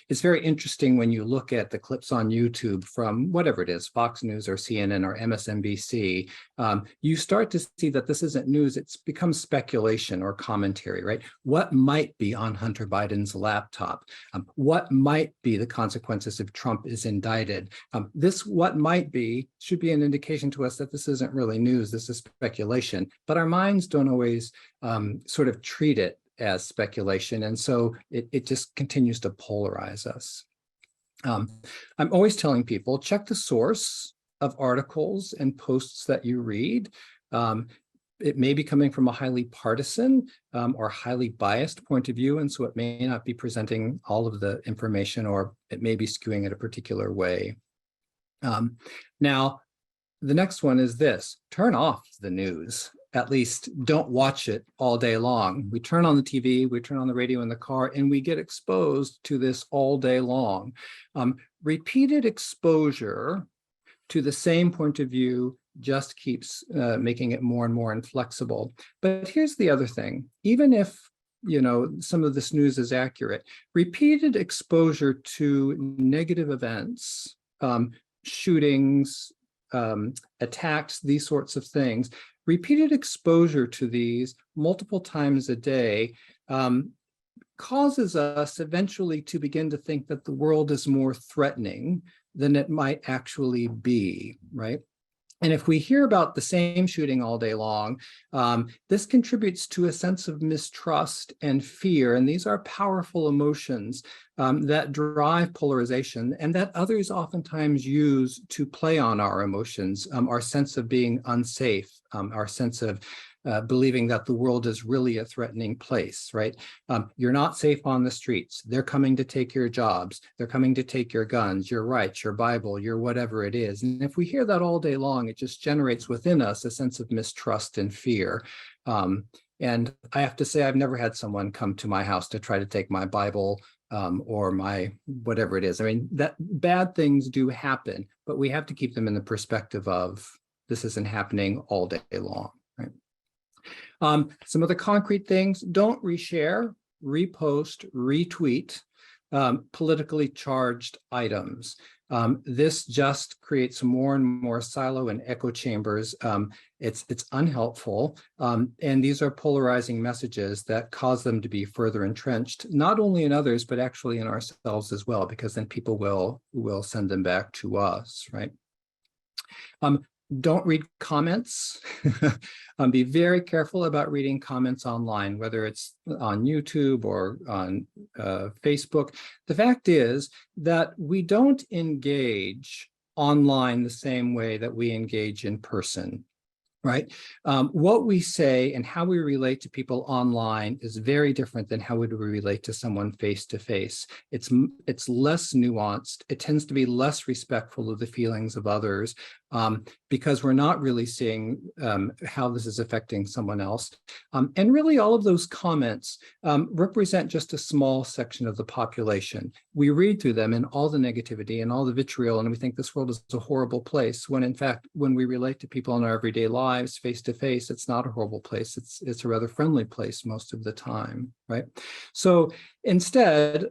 It's very interesting when you look at the clips on YouTube from whatever it is, Fox News or CNN or MSNBC, you start to see that this isn't news, it's become speculation or commentary, right? What might be on Hunter Biden's laptop? What might be the consequences if Trump is indicted? This what might be should be an indication to us that this isn't really news, this is speculation, but our minds don't always sort of treat it as speculation. And so it just continues to polarize us. I'm always telling people, check the source of articles and posts that you read. It may be coming from a highly partisan or highly biased point of view, and so it may not be presenting all of the information, or it may be skewing it a particular way. Now, the next one is this: turn off the news. At least don't watch it all day long. We turn on the TV, we turn on the radio in the car, and we get exposed to this all day long. Repeated exposure to the same point of view just keeps making it more and more inflexible. But here's the other thing: even if some of this news is accurate, repeated exposure to negative events, shootings, attacks, these sorts of things, repeated exposure to these multiple times a day causes us eventually to begin to think that the world is more threatening than it might actually be, right? And if we hear about the same shooting all day long, this contributes to a sense of mistrust and fear. And these are powerful emotions that drive polarization and that others oftentimes use to play on our emotions, our sense of being unsafe, our sense of believing that the world is really a threatening place, right? You're not safe on the streets. They're coming to take your jobs. They're coming to take your guns, your rights, your Bible, your whatever it is. And if we hear that all day long, it just generates within us a sense of mistrust and fear. And I have to say, I've never had someone come to my house to try to take my Bible or my whatever it is. I mean, that bad things do happen, but we have to keep them in the perspective of this isn't happening all day long. Some of the concrete things: don't reshare, repost, retweet politically charged items. This just creates more and more silo and echo chambers. It's unhelpful. And these are polarizing messages that cause them to be further entrenched, not only in others, but actually in ourselves as well, because then people will send them back to us, right? Don't read comments. Be very careful about reading comments online, whether it's on YouTube or on Facebook. The fact is that we don't engage online the same way that we engage in person, right? What we say and how we relate to people online is very different than how would we relate to someone face to face. It's less nuanced. It tends to be less respectful of the feelings of others, because we're not really seeing how this is affecting someone else. And really all of those comments represent just a small section of the population. We read through them and all the negativity and all the vitriol, and we think this world is a horrible place, when in fact, when we relate to people in our everyday lives face to face, it's not a horrible place. It's a rather friendly place most of the time, right? So instead,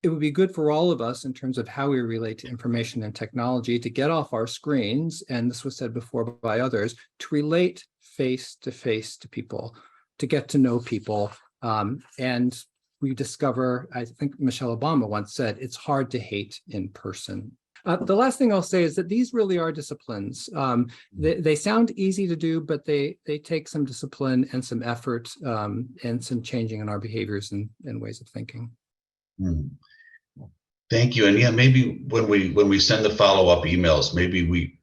it would be good for all of us in terms of how we relate to information and technology to get off our screens, and this was said before by others, to relate face to people, to get to know people, and we discover, I think Michelle Obama once said, it's hard to hate in person. The last thing I'll say is that these really are disciplines. They sound easy to do, but they take some discipline and some effort and some changing in our behaviors and ways of thinking. Thank you. And yeah, maybe when we send the follow-up emails, maybe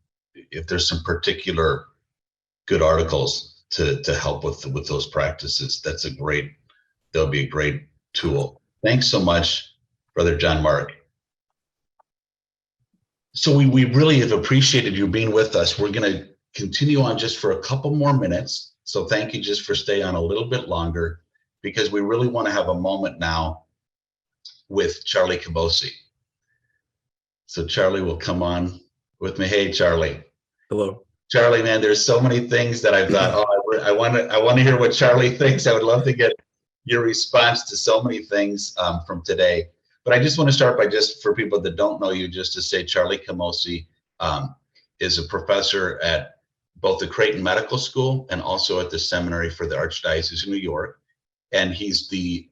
if there's some particular good articles to help with those practices, that'll be a great tool. Thanks so much, Brother John Mark. So we really have appreciated you being with us. We're going to continue on just for a couple more minutes. So thank you just for staying on a little bit longer, because we really want to have a moment now with Charlie Cabosi. So Charlie will come on with me. Hey, Charlie. Hello. Charlie, man, there's so many things that I thought, I want to hear what Charlie thinks. I would love to get your response to so many things from today. But I just want to start by, just for people that don't know you, just to say Charlie Cabosi is a professor at both the Creighton Medical School and also at the Seminary for the Archdiocese of New York. And he's the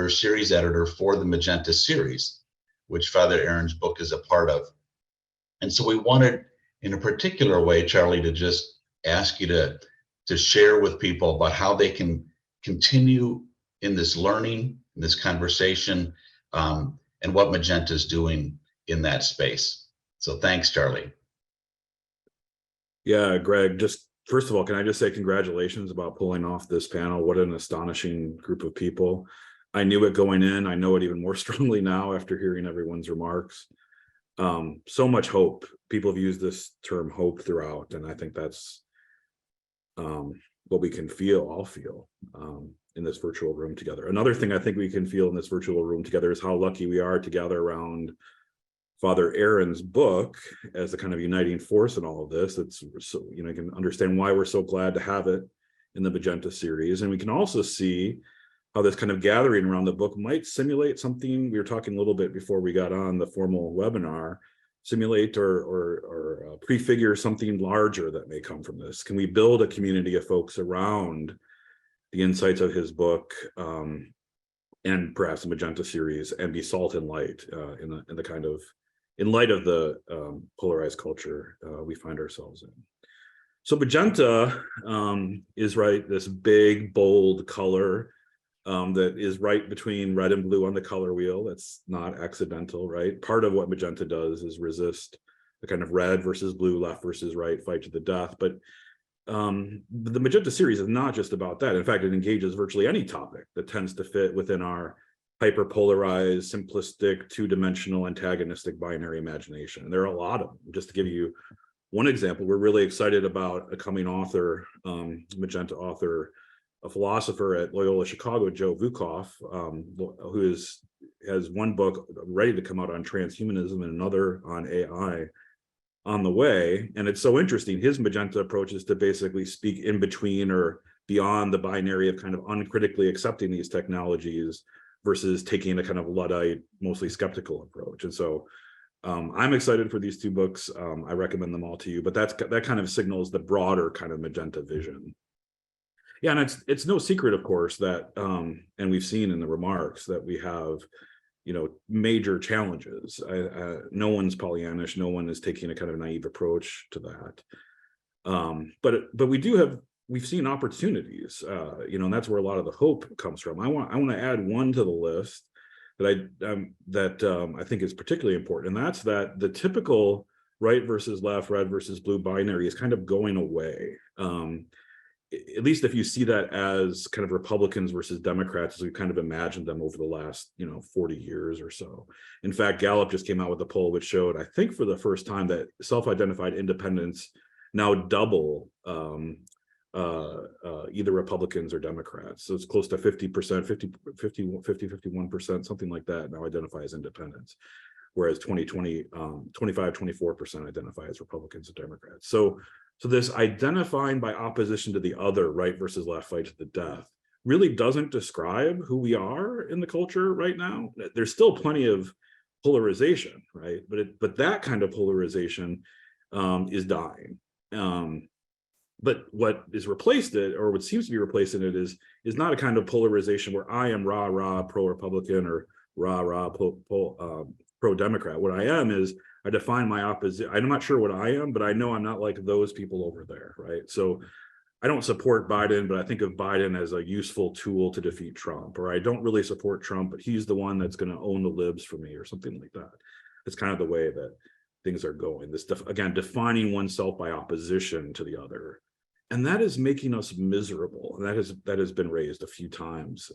series editor for the Magenta series, which Father Aaron's book is a part of. And so we wanted, in a particular way, Charlie, to just ask you to share with people about how they can continue in this learning, in this conversation, and what Magenta is doing in that space. So thanks, Charlie. Yeah, Greg, just first of all, can I just say congratulations about pulling off this panel? What an astonishing group of people. I knew it going in. I know it even more strongly now after hearing everyone's remarks. So much hope. People have used this term hope throughout, and I think that's what we can all feel in this virtual room together. Another thing I think we can feel in this virtual room together is how lucky we are to gather around Father Aaron's book as a kind of uniting force in all of this. It's so, you can understand why we're so glad to have it in the Magenta series. And we can also see how this kind of gathering around the book might simulate something. We were talking a little bit before we got on the formal webinar, simulate or prefigure something larger that may come from this. Can we build a community of folks around the insights of his book and perhaps the Magenta series, and be salt and light in light of the polarized culture we find ourselves in. So Magenta is this big, bold color that is right between red and blue on the color wheel. That's not accidental, right? Part of what Magenta does is resist the kind of red versus blue, left versus right, fight to the death. But the Magenta series is not just about that. In fact, it engages virtually any topic that tends to fit within our hyper-polarized, simplistic, two-dimensional, antagonistic binary imagination. And there are a lot of them. Just to give you one example, we're really excited about a coming author, Magenta author, a philosopher at Loyola Chicago, Joe Vukoff, who has one book ready to come out on transhumanism and another on AI on the way. And it's so interesting. His Magenta approach is to basically speak in between or beyond the binary of kind of uncritically accepting these technologies versus taking a kind of Luddite, mostly skeptical approach. And so I'm excited for these two books. I recommend them all to you, but that kind of signals the broader kind of Magenta vision. Yeah, and it's no secret, of course, that, and we've seen in the remarks that we have, major challenges. No one's Pollyannish. No one is taking a kind of naive approach to that. But we've seen opportunities, and that's where a lot of the hope comes from. I want to add one to the list that I think is particularly important, and that's that the typical right versus left, red versus blue binary is kind of going away. At least if you see that as kind of Republicans versus Democrats, as we kind of imagined them over the last, 40 years or so. In fact, Gallup just came out with a poll which showed, I think for the first time, that self-identified independents now double either Republicans or Democrats. So it's close to 50%, 51%, something like that now identify as independents. Whereas 25, 24% identify as Republicans and Democrats. So this identifying by opposition to the other, right versus left, fight to the death, really doesn't describe who we are in the culture right now. There's still plenty of polarization, right? But that kind of polarization is dying. But what is replaced it, or what seems to be replacing it, is not a kind of polarization where I am rah pro-Republican or rah pro-Democrat. What I am is I define my opposition. I'm not sure what I am, but I know I'm not like those people over there, right? So I don't support Biden, but I think of Biden as a useful tool to defeat Trump, or I don't really support Trump, but he's the one that's going to own the libs for me, or something like that. It's kind of the way that things are going. This, again, defining oneself by opposition to the other. And that is making us miserable. And that has been raised a few times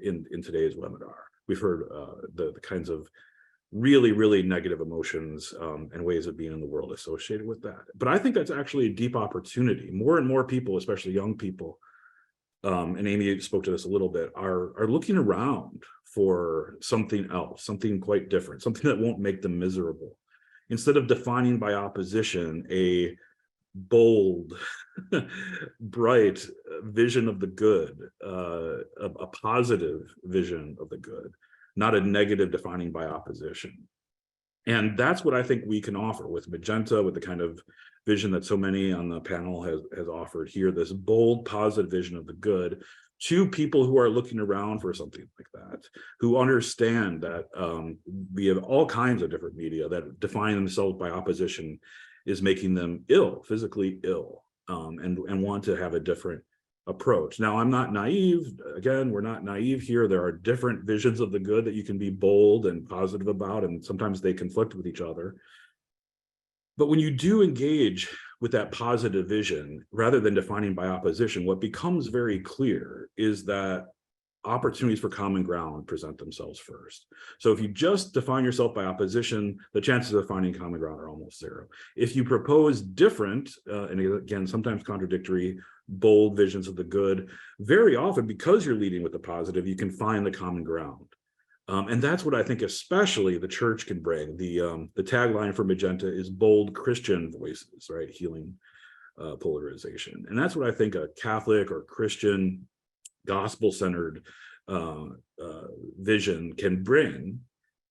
in today's webinar. We've heard the kinds of really, really negative emotions and ways of being in the world associated with that. But I think that's actually a deep opportunity. More and more people, especially young people, and Amy spoke to this a little bit, are looking around for something else, something quite different, something that won't make them miserable. Instead of defining by opposition a bold, bright vision of the good, a positive vision of the good, not a negative defining by opposition. And that's what I think we can offer with Magenta, with the kind of vision that so many on the panel has offered here, this bold, positive vision of the good to people who are looking around for something like that, who understand that we have all kinds of different media that define themselves by opposition is making them ill, physically ill, and want to have a different approach. Now, I'm not naive. Again, we're not naive here. There are different visions of the good that you can be bold and positive about, and sometimes they conflict with each other. But when you do engage with that positive vision, rather than defining by opposition, what becomes very clear is that opportunities for common ground present themselves first. So if you just define yourself by opposition, the chances of finding common ground are almost zero. If you propose different, and again, sometimes contradictory, bold visions of the good, very often, because you're leading with the positive, you can find the common ground. And that's what I think especially the church can bring. The tagline for Magenta is bold Christian voices, right? Healing polarization. And that's what I think a Catholic or Christian gospel-centered vision can bring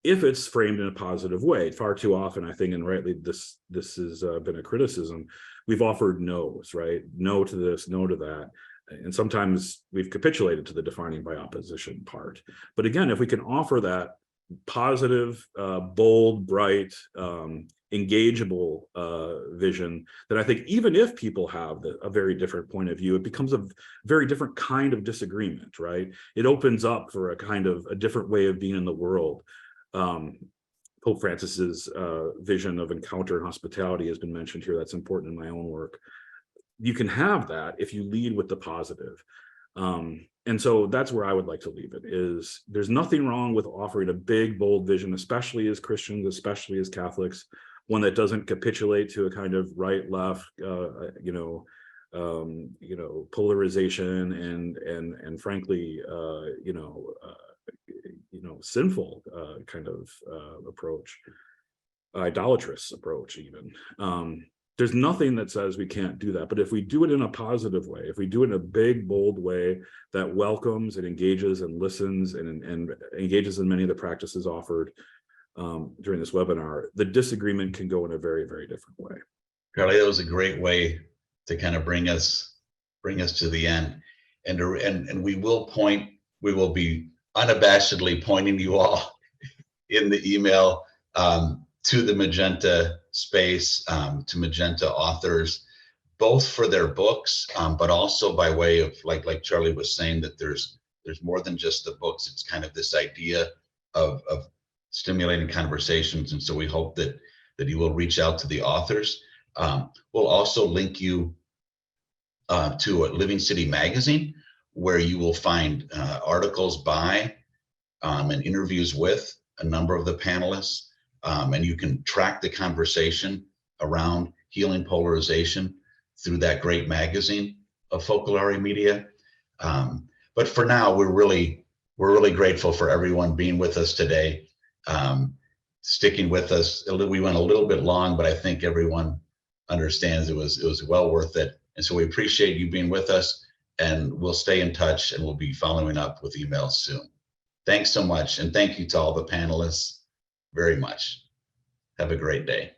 if it's framed in a positive way. Far too often, I think, and rightly, this has been a criticism, we've offered no's, right? No to this, no to that. And sometimes we've capitulated to the defining by opposition part. But again, if we can offer that positive, bold, bright, engageable vision, then I think even if people have a very different point of view, it becomes a very different kind of disagreement, right? It opens up for a kind of a different way of being in the world. Pope Francis's vision of encounter and hospitality has been mentioned here. That's important in my own work. You can have that if you lead with the positive. And so that's where I would like to leave it, is there's nothing wrong with offering a big, bold vision, especially as Christians, especially as Catholics, one that doesn't capitulate to a kind of right, left, polarization and frankly, sinful kind of approach, idolatrous approach even. There's nothing that says we can't do that, but if we do it in a positive way, if we do it in a big, bold way that welcomes and engages and listens and engages in many of the practices offered during this webinar, the disagreement can go in a very, very different way. Charlie, that was a great way to kind of bring us to the end, and we will be unabashedly pointing you all in the email to the Magenta space, to Magenta authors, both for their books, but also by way of, like Charlie was saying, that there's more than just the books. It's kind of this idea of stimulating conversations, and so we hope that you will reach out to the authors. We'll also link you to a Living City magazine, where you will find articles by and interviews with a number of the panelists. And you can track the conversation around healing polarization through that great magazine of Focolare Media. But for now, we're really grateful for everyone being with us today, sticking with us. We went a little bit long, but I think everyone understands it was well worth it. And so we appreciate you being with us, and we'll stay in touch, and we'll be following up with emails soon. Thanks so much, and thank you to all the panelists very much. Have a great day.